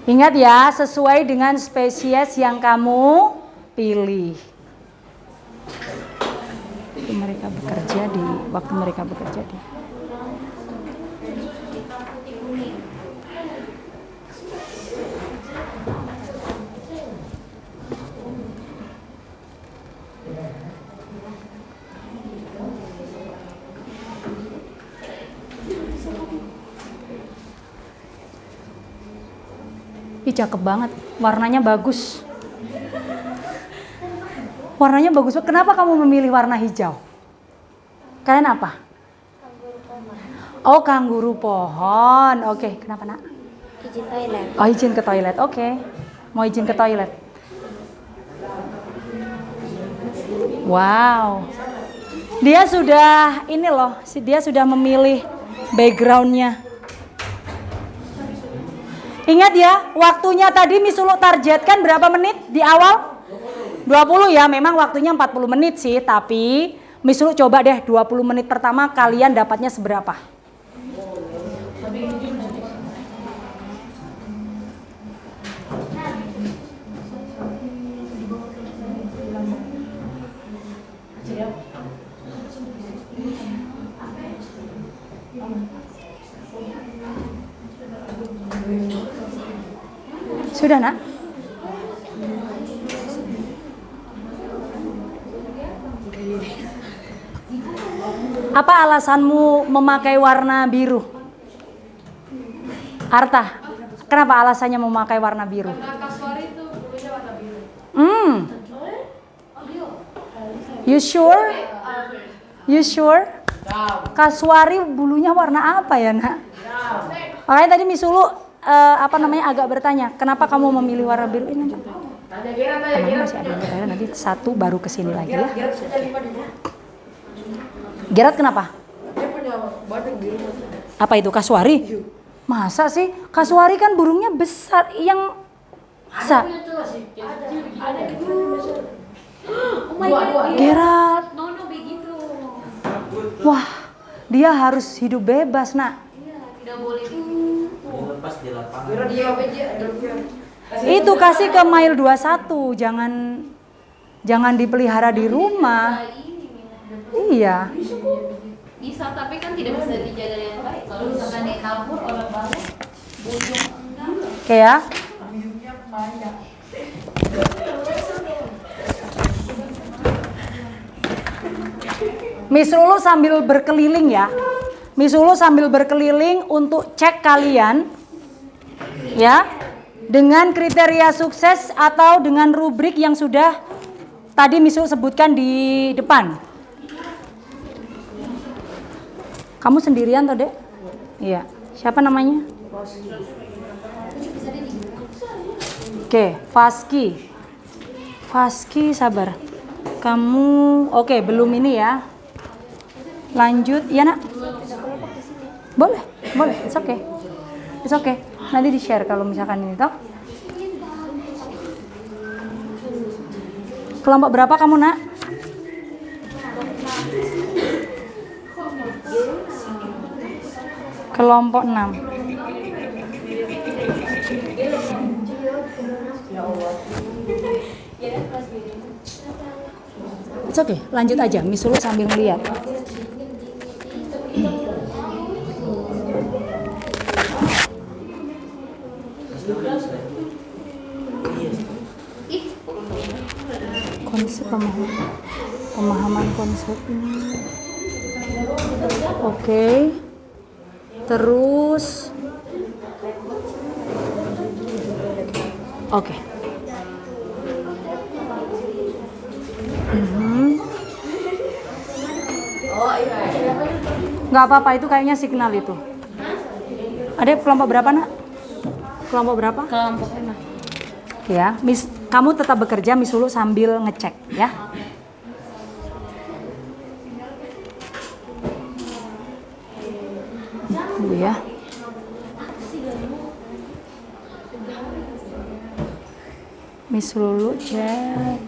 Ingat ya, sesuai dengan spesies yang kamu pilih. Waktu mereka bekerja di Ih, cakep banget, warnanya bagus. Warnanya bagus. Kenapa kamu memilih warna hijau? Kalian apa? Oh, kangguru pohon. Oke, kenapa nak? Izin toilet. Oh, izin ke toilet. Oke. Mau izin ke toilet. Wow. Dia sudah ini loh, dia sudah memilih backgroundnya. Ingat ya, waktunya tadi Miss Ulu targetkan berapa menit di awal? 20 ya, memang waktunya 40 menit sih, tapi Miss Ulu coba deh 20 menit pertama kalian dapatnya seberapa? Sudah nak? Apa alasanmu memakai warna biru? Arta, kenapa alasannya memakai warna biru? You sure? You sure? Kasuari bulunya warna apa ya nak? Makanya tadi Miss Ulu agak bertanya, kenapa kamu memilih warna biru ini? Teman masih ada yang nanti satu baru kesini lagi ya. Gerard kenapa? Apa itu kasuari? Masa sih? Kasuari kan burungnya besar, yang masa? Gerard. Wah, dia harus hidup bebas nak. Tidak boleh Lepas di lapangan. Itu kasih ke Mail 21, jangan dipelihara di rumah. Iya. Bisa, tapi kan tidak bisa dijaga dengan baik. Kalau misalkan dia kabur orang baru, bujung enggak. Oke ya. Miss Lulu sambil berkeliling ya. Miss Lulu sambil berkeliling untuk cek kalian ya, dengan kriteria sukses atau dengan rubrik yang sudah tadi Miss Lulu sebutkan di depan. Kamu sendirian toh, Dek? Iya. Siapa namanya? Oke, Faski. Faski, sabar. Kamu oke, belum ini ya. Lanjut, ya nak? Boleh, boleh. It's okay. It's okay. Nanti di-share kalau misalkan ini toh. Kelompok berapa kamu, Nak? Kelompok 6. It's okay, lanjut aja. Miss Lulu sambil melihat. Konsep pemahaman konsepnya. Oke. Terus oke. Nggak apa-apa, itu kayaknya signal itu. Ada kelompok berapa, Nak? Kelompok berapa? Kelompok 5. Ya, Miss, kamu tetap bekerja, Miss Lulu sambil ngecek ya. Tunggu ya. Miss Lulu cek.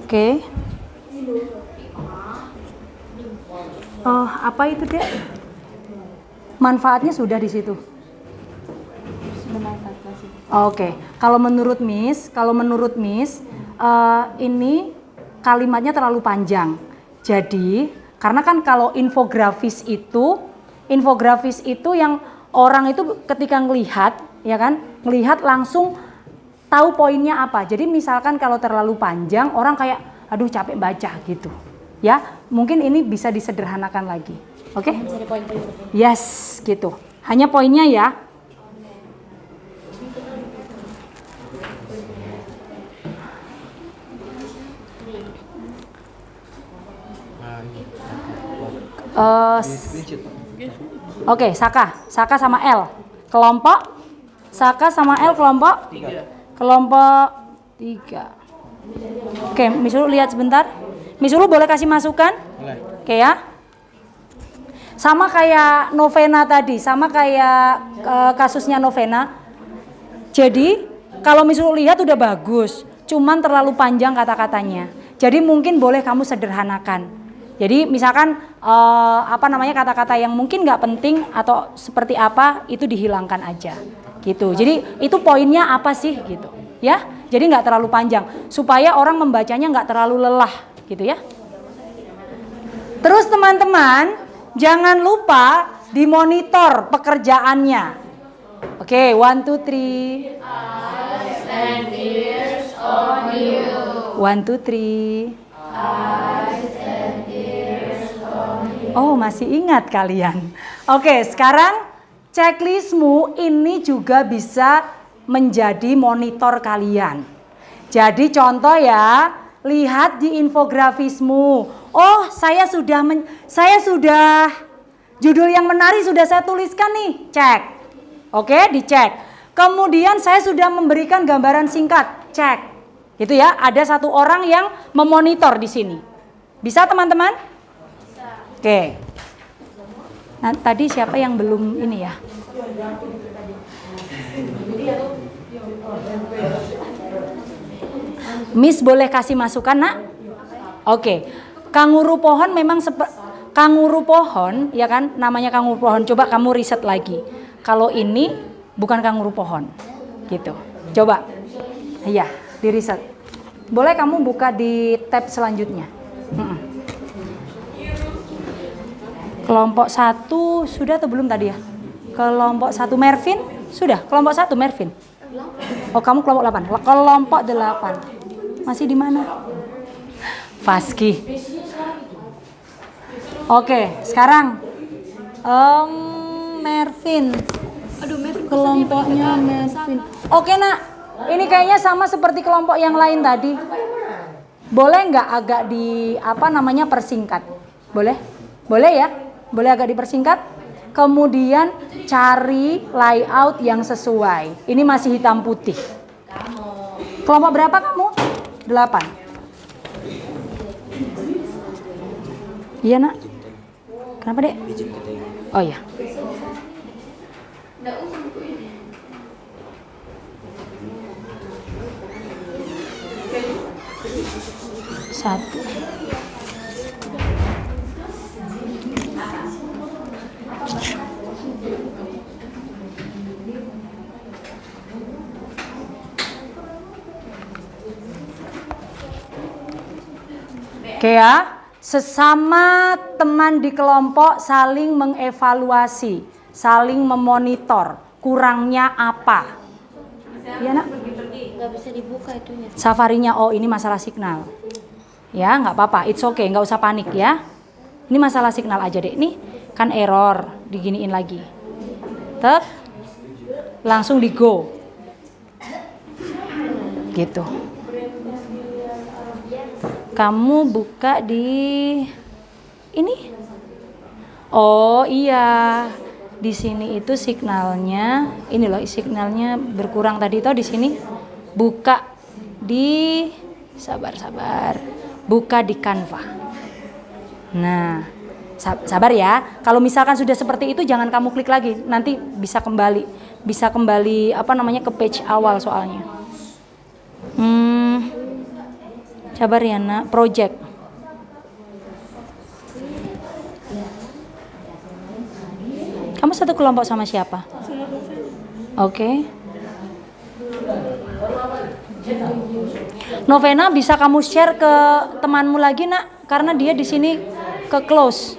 Oke. Oh, apa itu, Dek? Manfaatnya sudah di situ. Oke, kalau menurut Miss, ini kalimatnya terlalu panjang. Jadi, karena kan kalau infografis itu yang orang itu ketika ngelihat, ya kan, ngelihat langsung tahu poinnya apa. Jadi misalkan kalau terlalu panjang, orang kayak, aduh capek baca gitu. Ya, mungkin ini bisa disederhanakan lagi. Oke? Yes, gitu. Hanya poinnya ya. Oke, Saka sama L. Kelompok Saka sama L kelompok 3. Kelompok 3. Oke, Miss Lulu lihat sebentar. Miss Lulu boleh kasih masukan? Boleh. Oke ya. Sama kayak Novena tadi, sama kayak kasusnya Novena. Jadi, kalau Miss Lulu lihat udah bagus, cuman terlalu panjang kata-katanya. Jadi mungkin boleh kamu sederhanakan. Jadi misalkan kata-kata yang mungkin nggak penting atau seperti apa itu dihilangkan aja, gitu. Jadi itu poinnya apa sih, gitu, ya? Jadi nggak terlalu panjang supaya orang membacanya nggak terlalu lelah, gitu ya. Terus teman-teman jangan lupa dimonitor pekerjaannya. Oke, 1, 2, 3. Eyes and ears on you. 1, 2, 3. Eyes and ears on you. Oh, masih ingat kalian? Oke, sekarang checklistmu ini juga bisa menjadi monitor kalian. Jadi contoh ya, lihat di infografismu. Oh, saya sudah judul yang menarik sudah saya tuliskan nih, cek. Oke, dicek. Kemudian saya sudah memberikan gambaran singkat, cek. Gitu ya, ada satu orang yang memonitor di sini. Bisa teman-teman? Bisa. Oke. Nah, tadi siapa yang belum ini ya? Miss boleh kasih masukan, Nak? Oke. Kanguru pohon memang kanguru pohon, ya kan? Namanya kanguru pohon. Coba kamu riset lagi. kalau ini bukan kanguru pohon. Gitu. Coba. Iya, di riset. Boleh kamu buka di tab selanjutnya. Kelompok 1 sudah atau belum tadi ya? Kelompok 1 Mervin? Sudah, kelompok 1 Mervin. Oh, kamu kelompok 8. Kelompok 8. Masih di mana? Faski. Oke, sekarang Mervin. Aduh, Mervin. Kelompoknya Mervin. Oke, Nak. Ini kayaknya sama seperti kelompok yang lain tadi. Boleh nggak agak persingkat? Boleh? Boleh ya? Boleh agak dipersingkat? Kemudian cari layout yang sesuai. Ini masih hitam putih. Kelompok berapa kamu? 8. Iya, Nak. Kenapa, Dek? Oh iya. Satu. Oke ya, sesama teman di kelompok saling mengevaluasi, saling memonitor, kurangnya apa. Iya, Nak? Nggak bisa dibuka itunya. Safarinya, oh ini masalah signal. Ya, nggak apa-apa, it's okay, nggak usah panik ya. Ini masalah signal aja deh, ini kan error, diginiin lagi. Tet, langsung di go. Gitu. Kamu buka di ini. Oh iya, di sini itu signalnya, ini loh signalnya berkurang tadi tuh di sini. Buka di sabar, buka di Canva. Nah, sabar ya. Kalau misalkan sudah seperti itu jangan kamu klik lagi, nanti bisa kembali ke page awal soalnya. Sabar ya, Nak. Project. Kamu satu kelompok sama siapa? Oke. Novena bisa kamu share ke temanmu lagi, Nak, karena dia di sini ke close.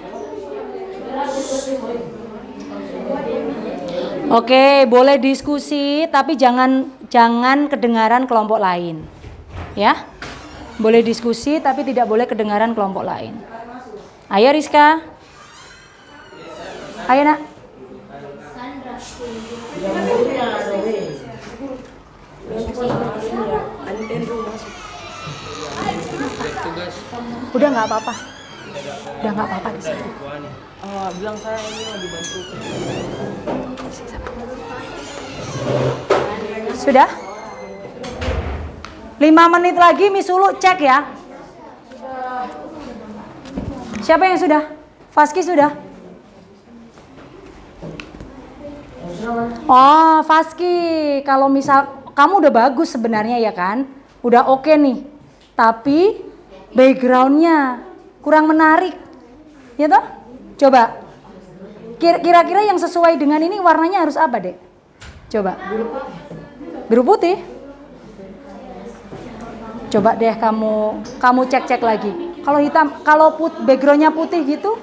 Oke, boleh diskusi tapi jangan kedengaran kelompok lain. Ya? Boleh diskusi tapi tidak boleh kedengaran kelompok lain. Ayo Rizka. Ayo, Nak. Udah nggak apa-apa. Udah nggak apa-apa di sini. Bilang saya ini mau dibantu. Sudah? 5 menit lagi Miss Ulu cek ya. Siapa yang sudah? Faski sudah? Oh, Faski, kalau misal kamu udah bagus sebenarnya ya kan? Udah oke nih. Tapi backgroundnya kurang menarik. Ya toh? Coba. Kira-kira yang sesuai dengan ini warnanya harus apa, Dek? Coba. Biru putih. Coba deh kamu cek lagi. Kalau hitam, kalau backgroundnya putih gitu.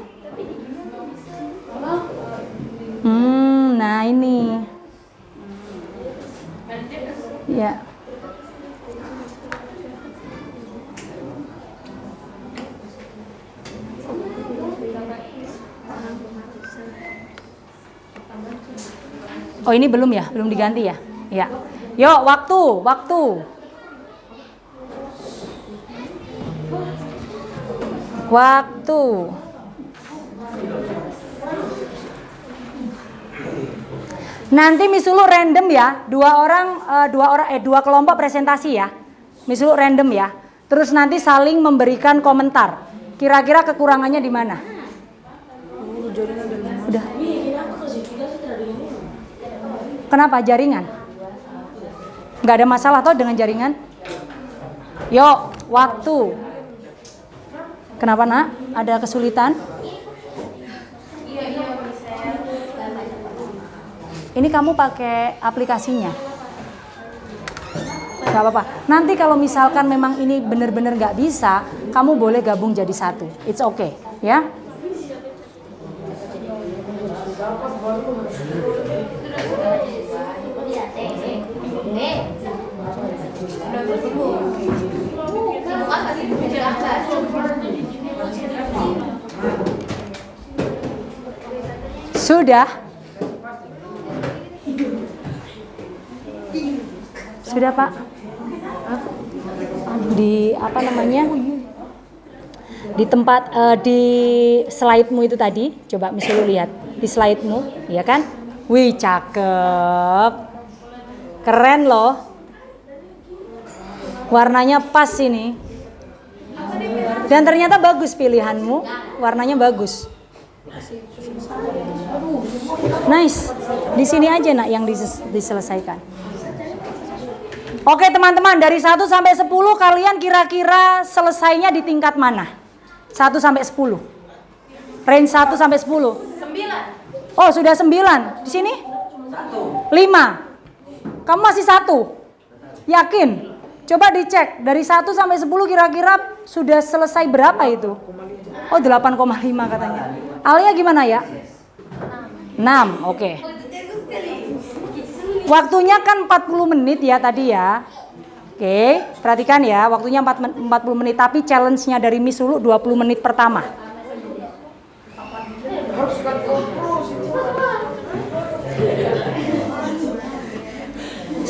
Nah ini. Ya. Oh ini belum ya? Belum diganti ya? Ya. Yuk waktu. Nanti Miss Ulu random ya, dua kelompok presentasi ya. Miss Ulu random ya. Terus nanti saling memberikan komentar. Kira-kira kekurangannya di mana? Udah. Kenapa jaringan? Nggak ada masalah toh dengan jaringan? Yuk, waktu. Kenapa, Nak? Ada kesulitan? Ini kamu pakai aplikasinya. Gak apa-apa. Nanti kalau misalkan memang ini benar-benar nggak bisa, kamu boleh gabung jadi satu. It's okay, ya. Sudah? Sudah, Pak? Di apa namanya? Di tempat di slide-mu itu tadi, coba misalnya lihat di slide-mu, ya kan? Wih, cakep. Keren loh. Warnanya pas ini. Dan ternyata bagus pilihanmu, warnanya bagus. Nice. Di sini aja nak yang diselesaikan. Oke teman-teman, dari 1 sampai 10 kalian kira-kira selesainya di tingkat mana? 1 sampai 10. Range 1 sampai 10. 9. Oh, sudah 9. Di sini? 1. 5. Kamu masih 1. Yakin? Coba dicek dari 1 sampai 10 kira-kira sudah selesai berapa itu? Oh, 8,5 katanya. Alia gimana ya? 6, oke. Waktunya kan 40 menit ya tadi ya. Oke, perhatikan ya, waktunya 40 menit, tapi challenge-nya dari Miss Lulu 20 menit pertama.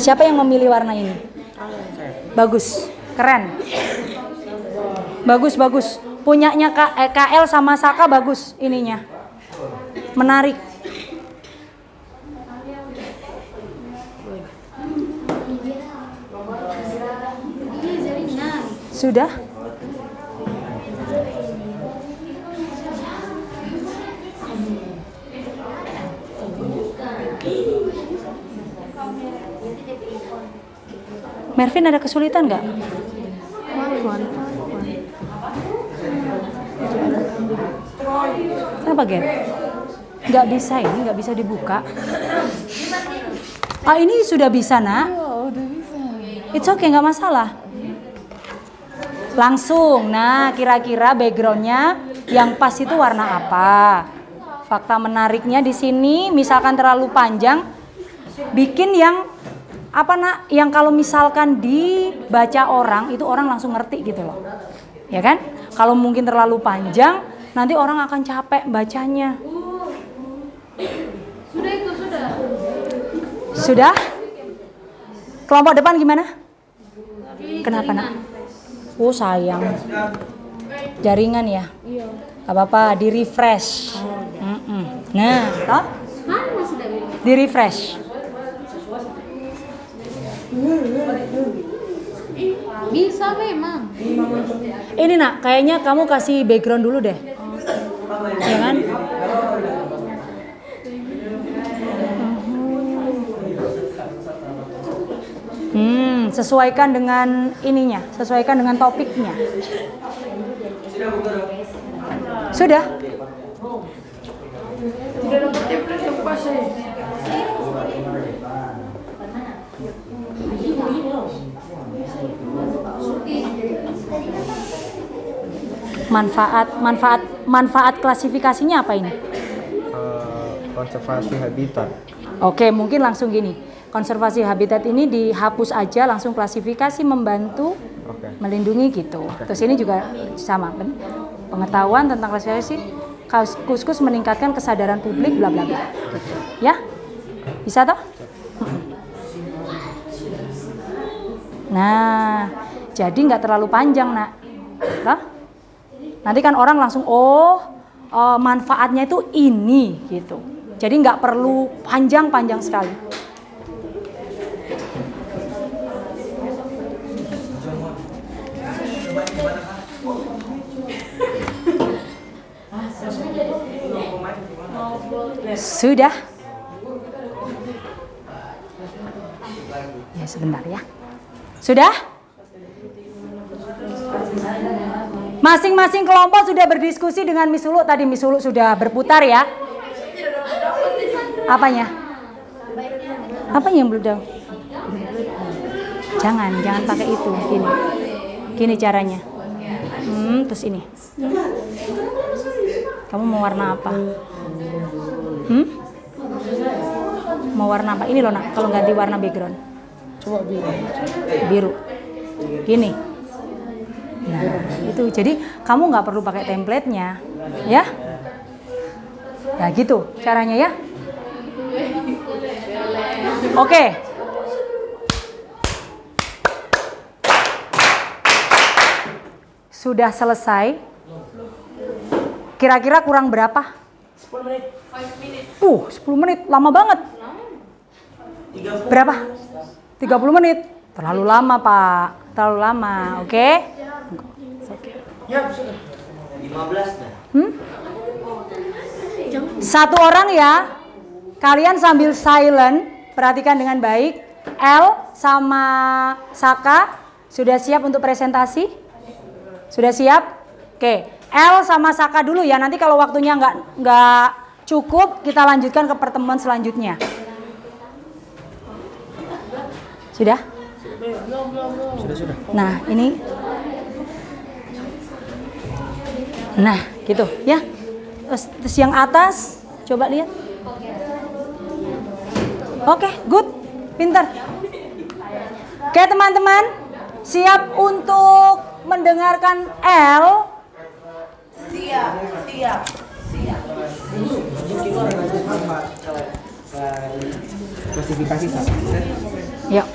Siapa yang memilih warna ini? Bagus, keren. Bagus, bagus. Punyanya KL sama Saka bagus ininya. Menarik. Sudah? Mervin ada kesulitan nggak? Kenapa Gen? Nggak bisa ini, nggak bisa dibuka. Ah ini sudah bisa nak? It's okay, nggak masalah. Langsung, nah kira-kira backgroundnya yang pas itu warna apa? Fakta menariknya di sini, misalkan terlalu panjang, bikin yang apa nak? Yang kalau misalkan dibaca orang itu orang langsung ngerti gitu loh, ya kan? Kalau mungkin terlalu panjang, nanti orang akan capek bacanya. Sudah itu sudah. Sudah? Kelompok depan gimana? Kenapa nak? Oh sayang, jaringan ya? Iya. Gak apa-apa, di refresh. Nah, toh? Mana sudah? Di refresh. Bisa memang. Ini nak, kayaknya kamu kasih background dulu deh, ya kan? Sesuaikan dengan ininya, sesuaikan dengan topiknya. Sudah? Manfaat klasifikasinya apa ini? Konservasi habitat. Oke, mungkin langsung gini. Konservasi habitat ini dihapus aja, langsung klasifikasi membantu melindungi gitu. Terus ini juga sama, pengetahuan tentang klasifikasi, kuskus meningkatkan kesadaran publik, bla bla bla. Gitu. Ya, bisa toh? Nah, jadi nggak terlalu panjang nak, toh? Nanti kan orang langsung manfaatnya itu ini gitu. Jadi nggak perlu panjang-panjang sekali. Sudah? Ya sebentar ya. Sudah? Masing-masing kelompok sudah berdiskusi dengan Miss Lulu. Tadi Miss Lulu sudah berputar ya. Apanya? Apa yang belum tahu? Jangan pakai itu. Gini caranya. Terus ini. Kamu mau warna apa? Mau warna apa? Ini loh nak, kalau ganti warna background. Coba biru. Biru. Gini. Nah, itu. Jadi kamu nggak perlu pakai template-nya, ya? Nah, gitu caranya ya. Oke. Sudah selesai. Kira-kira kurang berapa? 10 menit. 10 menit, lama banget. Berapa? 30 menit. Terlalu lama, Pak. Terlalu lama, oke? Ya, sudah. 15 dah. Satu orang ya. Kalian sambil silent, perhatikan dengan baik. L sama Saka sudah siap untuk presentasi? Sudah siap? Oke. L sama Saka dulu ya. Nanti kalau waktunya nggak cukup, kita lanjutkan ke pertemuan selanjutnya. Sudah? Sudah. Nah, ini. Nah, gitu ya. Terus yang atas, coba lihat. Oke, good. Pinter. Oke, teman-teman. Siap untuk mendengarkan L? Siap. Klasifikasi sama. Yuk.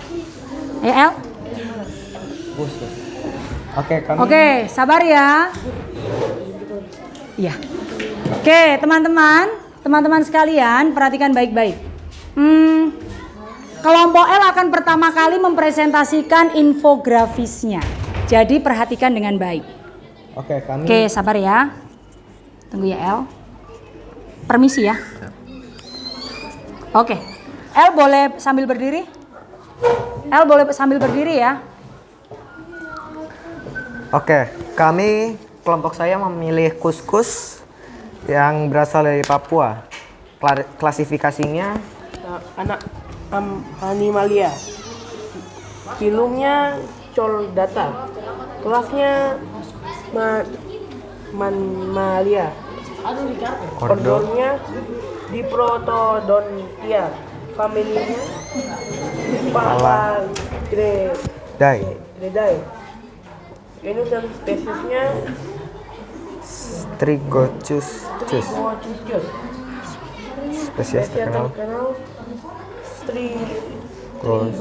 Ayo L. Oke, kami. Oke, sabar ya. Iya. Oke, teman-teman sekalian, perhatikan baik-baik. Kelompok L akan pertama kali mempresentasikan infografisnya. Jadi perhatikan dengan baik. Oke, kami. Oke, sabar ya. Tunggu ya L. Permisi ya. Oke. L boleh sambil berdiri? L boleh sambil berdiri ya. Oke, kami kelompok saya memilih kuskus yang berasal dari Papua. Klasifikasinya Anak animalia. Filumnya Chordata. Kelasnya Mammalia. Ordornya Diprotodontia. Familinya Paladridae. Genus dan spesiesnya Strigochus. Trigochus. Spesies terkenal Strigochus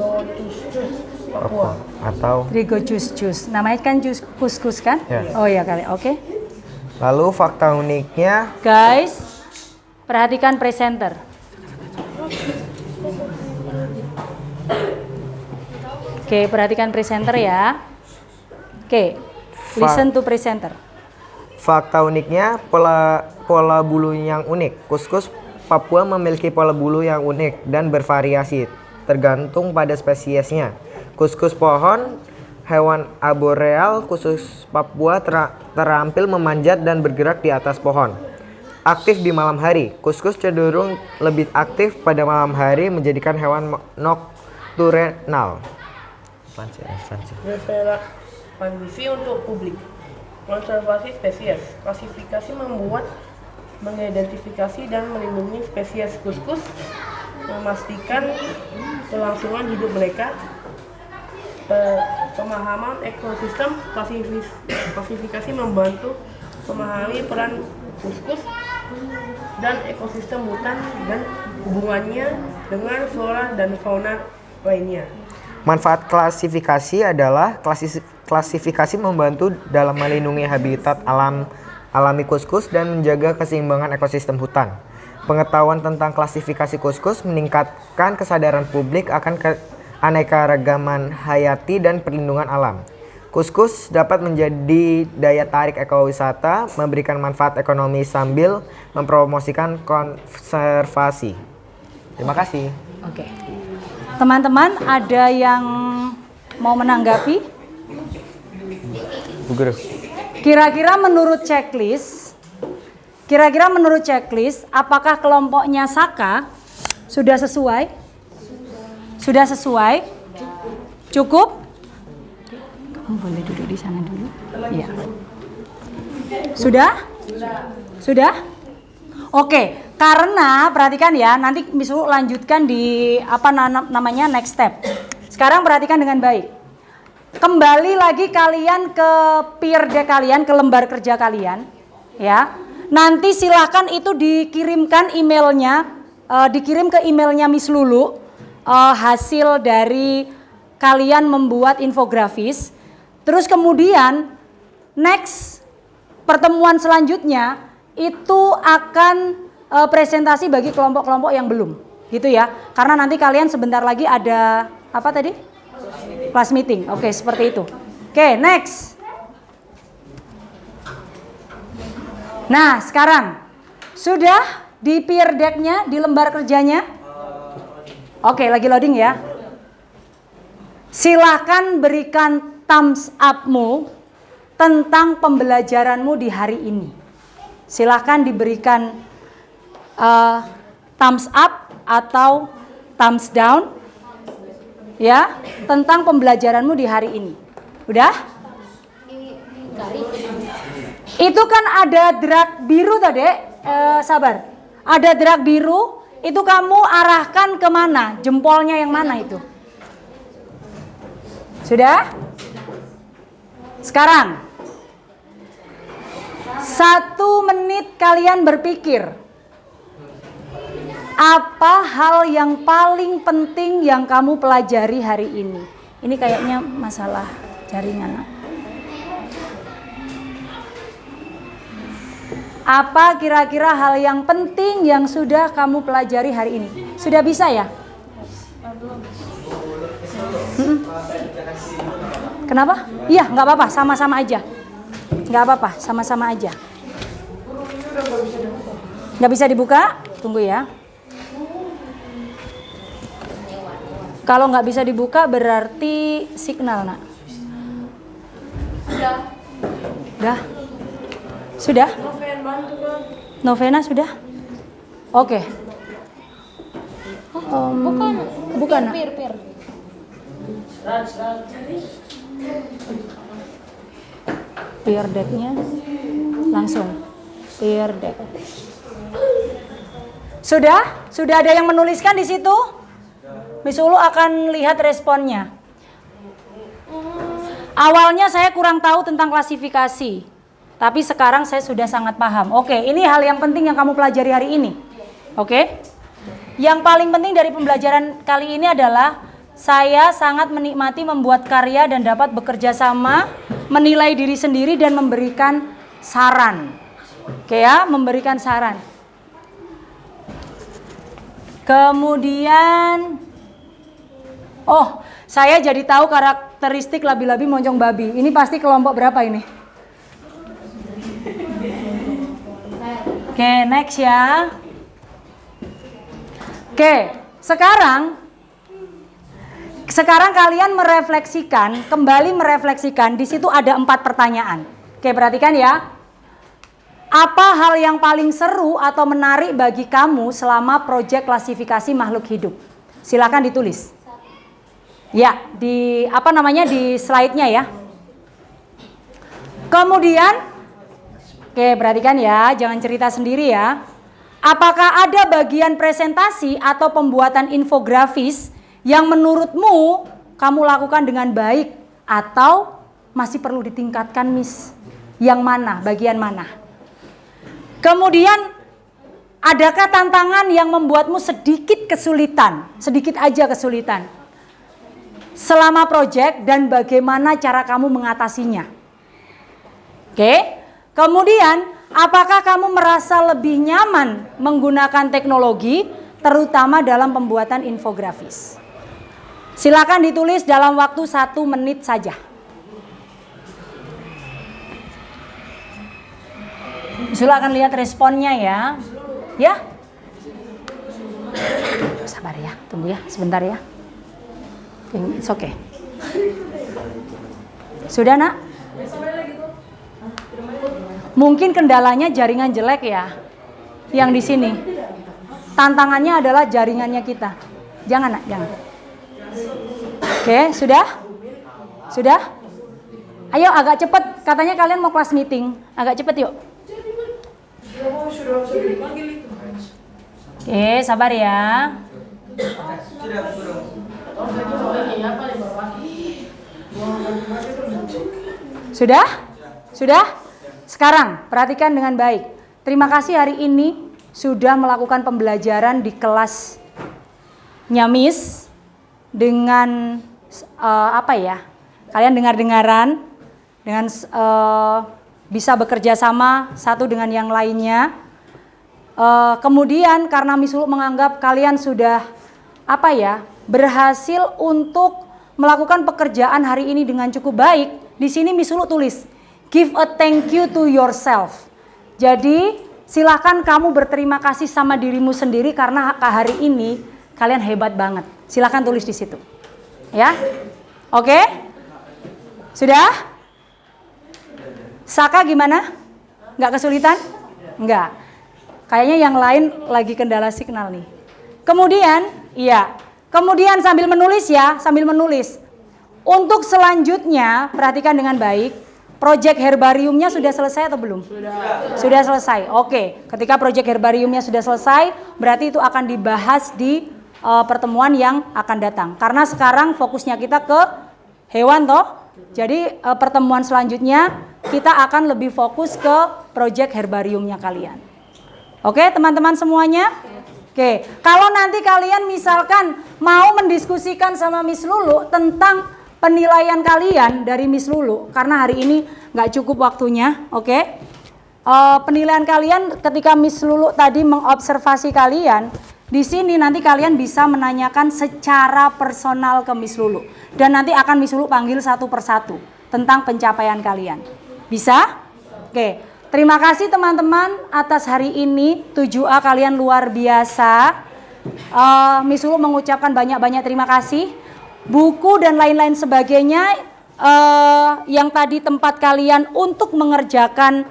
Papua. atau Trigochus. Namanya kan kuskus kan? Ya. Oh ya kali. Oke. lalu fakta uniknya Guys, perhatikan presenter. Oke, perhatikan presenter ya. Oke, listen to presenter. fakta uniknya pola bulu yang unik. Kuskus Papua memiliki pola bulu yang unik dan bervariasi tergantung pada spesiesnya. Kuskus pohon, hewan arboreal, kuskus Papua terampil memanjat dan bergerak di atas pohon. Aktif di malam hari. Kuskus cenderung lebih aktif pada malam hari menjadikan hewan nokturnal. Relevansi untuk publik. Konservasi spesies. Klasifikasi mengidentifikasi dan melindungi spesies kuskus, memastikan kelangsungan hidup mereka. Pemahaman ekosistem. Klasifikasi membantu memahami peran kuskus dan ekosistem hutan dan hubungannya dengan flora dan fauna lainnya. Manfaat klasifikasi adalah klasifikasi membantu dalam melindungi habitat alami kuskus dan menjaga keseimbangan ekosistem hutan. Pengetahuan tentang klasifikasi kuskus meningkatkan kesadaran publik akan keanekaragaman hayati dan perlindungan alam. Kuskus dapat menjadi daya tarik ekowisata, memberikan manfaat ekonomi sambil mempromosikan konservasi. Terima kasih. Oke. Teman-teman, ada yang mau menanggapi? Bu Guru. Kira-kira menurut checklist, apakah kelompoknya Saka sudah sesuai? Sudah sesuai? Cukup? Kamu boleh duduk di sana dulu. Iya. Sudah? Sudah? Oke, karena perhatikan ya, nanti Miss Lulu lanjutkan di namanya next step. Sekarang perhatikan dengan baik. Kembali lagi kalian ke peer deck kalian, ke lembar kerja kalian, ya. Nanti silakan itu dikirimkan emailnya, dikirim ke emailnya Miss Lulu hasil dari kalian membuat infografis. Terus kemudian next pertemuan selanjutnya itu akan presentasi bagi kelompok-kelompok yang belum, gitu ya. Karena nanti kalian sebentar lagi ada apa tadi? Class meeting. Oke, seperti itu. Oke, next. Nah, sekarang sudah di peer deck-nya, di lembar kerjanya? Oke, lagi loading ya. Silahkan berikan thumbs up-mu tentang pembelajaranmu di hari ini. Silahkan diberikan thumbs up atau thumbs down ya tentang pembelajaranmu di hari ini. Udah? Itu kan ada drag biru tadi, sabar. Ada drag biru, itu kamu arahkan kemana? Jempolnya yang mana itu? Sudah? Sekarang 1 menit kalian berpikir, apa hal yang paling penting yang kamu pelajari hari ini? Ini kayaknya masalah jaringan. Apa kira-kira hal yang penting yang sudah kamu pelajari hari ini? Sudah bisa ya? Kenapa? Iya, nggak apa-apa, sama-sama aja. Nggak apa-apa, sama-sama aja. Nggak bisa dibuka? Tunggu ya. Kalau nggak bisa dibuka berarti signal, nak. Sudah? Sudah? Novena sudah? Oke. Bukan. Nak. Peer deck-nya langsung. Peer deck. Sudah? Sudah ada yang menuliskan di situ? Miss Ulu akan lihat responnya. Awalnya saya kurang tahu tentang klasifikasi, tapi sekarang saya sudah sangat paham. Oke, ini hal yang penting yang kamu pelajari hari ini. Oke? Yang paling penting dari pembelajaran kali ini adalah saya sangat menikmati membuat karya dan dapat bekerja sama, menilai diri sendiri dan memberikan saran. Oke ya, memberikan saran. Kemudian, oh, saya jadi tahu karakteristik labi-labi moncong babi. Ini pasti kelompok berapa ini? Oke, next ya. Oke, sekarang kalian kembali merefleksikan. Di situ ada 4 pertanyaan. Oke, perhatikan ya. Apa hal yang paling seru atau menarik bagi kamu selama proyek klasifikasi makhluk hidup? Silakan ditulis. Ya, di slide-nya ya. Kemudian, oke, perhatikan ya, jangan cerita sendiri ya. Apakah ada bagian presentasi atau pembuatan infografis yang menurutmu kamu lakukan dengan baik atau masih perlu ditingkatkan, Miss? Yang mana? Bagian mana? Kemudian, adakah tantangan yang membuatmu sedikit aja kesulitan selama proyek dan bagaimana cara kamu mengatasinya? Oke. Kemudian, apakah kamu merasa lebih nyaman menggunakan teknologi terutama dalam pembuatan infografis? Silakan ditulis dalam waktu 1 menit saja. Silakan lihat responnya ya. Ya. Sabar ya, tunggu ya, sebentar ya. It's okay. Sudah, Nak? Mungkin kendalanya jaringan jelek ya. Yang di sini. Tantangannya adalah jaringannya kita. Jangan, Nak, jangan. Oke, sudah? Sudah? Ayo agak cepet, katanya kalian mau kelas meeting. Agak cepet yuk. Oke, sabar ya. Sudah? Sudah? Sekarang perhatikan dengan baik. Terima kasih hari ini sudah melakukan pembelajaran di kelasnya Miss dengan apa ya? Kalian dengar-dengaran dengan bisa bekerja sama satu dengan yang lainnya. Kemudian karena Miss Lulu menganggap kalian sudah apa ya? Berhasil untuk melakukan pekerjaan hari ini dengan cukup baik. Di sini Miss Lulu tulis, give a thank you to yourself. Jadi silakan kamu berterima kasih sama dirimu sendiri karena hari ini kalian hebat banget. Silakan tulis di situ. Ya. Oke? Sudah? Saka gimana? Nggak kesulitan? Nggak. Kayaknya yang lain lagi kendala signal nih. Kemudian, iya. Kemudian sambil menulis ya, sambil menulis. Untuk selanjutnya, perhatikan dengan baik. Proyek herbariumnya sudah selesai atau belum? Sudah selesai. Oke, ketika proyek herbariumnya sudah selesai, berarti itu akan dibahas di pertemuan yang akan datang. Karena sekarang fokusnya kita ke hewan toh. Jadi pertemuan selanjutnya kita akan lebih fokus ke proyek herbariumnya kalian. Oke, teman-teman semuanya? Oke, kalau nanti kalian misalkan mau mendiskusikan sama Miss Lulu tentang penilaian kalian dari Miss Lulu, karena hari ini nggak cukup waktunya, oke? Penilaian kalian ketika Miss Lulu tadi mengobservasi kalian, di sini nanti kalian bisa menanyakan secara personal ke Miss Lulu, dan nanti akan Miss Lulu panggil satu persatu tentang pencapaian kalian. Bisa? Oke. Terima kasih teman-teman atas hari ini, 7A kalian luar biasa. Miss Lulu mengucapkan banyak-banyak terima kasih. Buku dan lain-lain sebagainya yang tadi tempat kalian untuk mengerjakan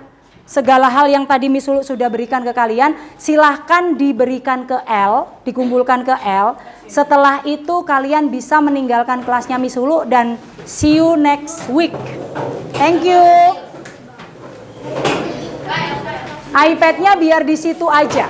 segala hal yang tadi Miss Lulu sudah berikan ke kalian, silahkan diberikan ke L, dikumpulkan ke L. Setelah itu kalian bisa meninggalkan kelasnya Miss Lulu dan see you next week. Thank you. iPad-nya biar di situ aja.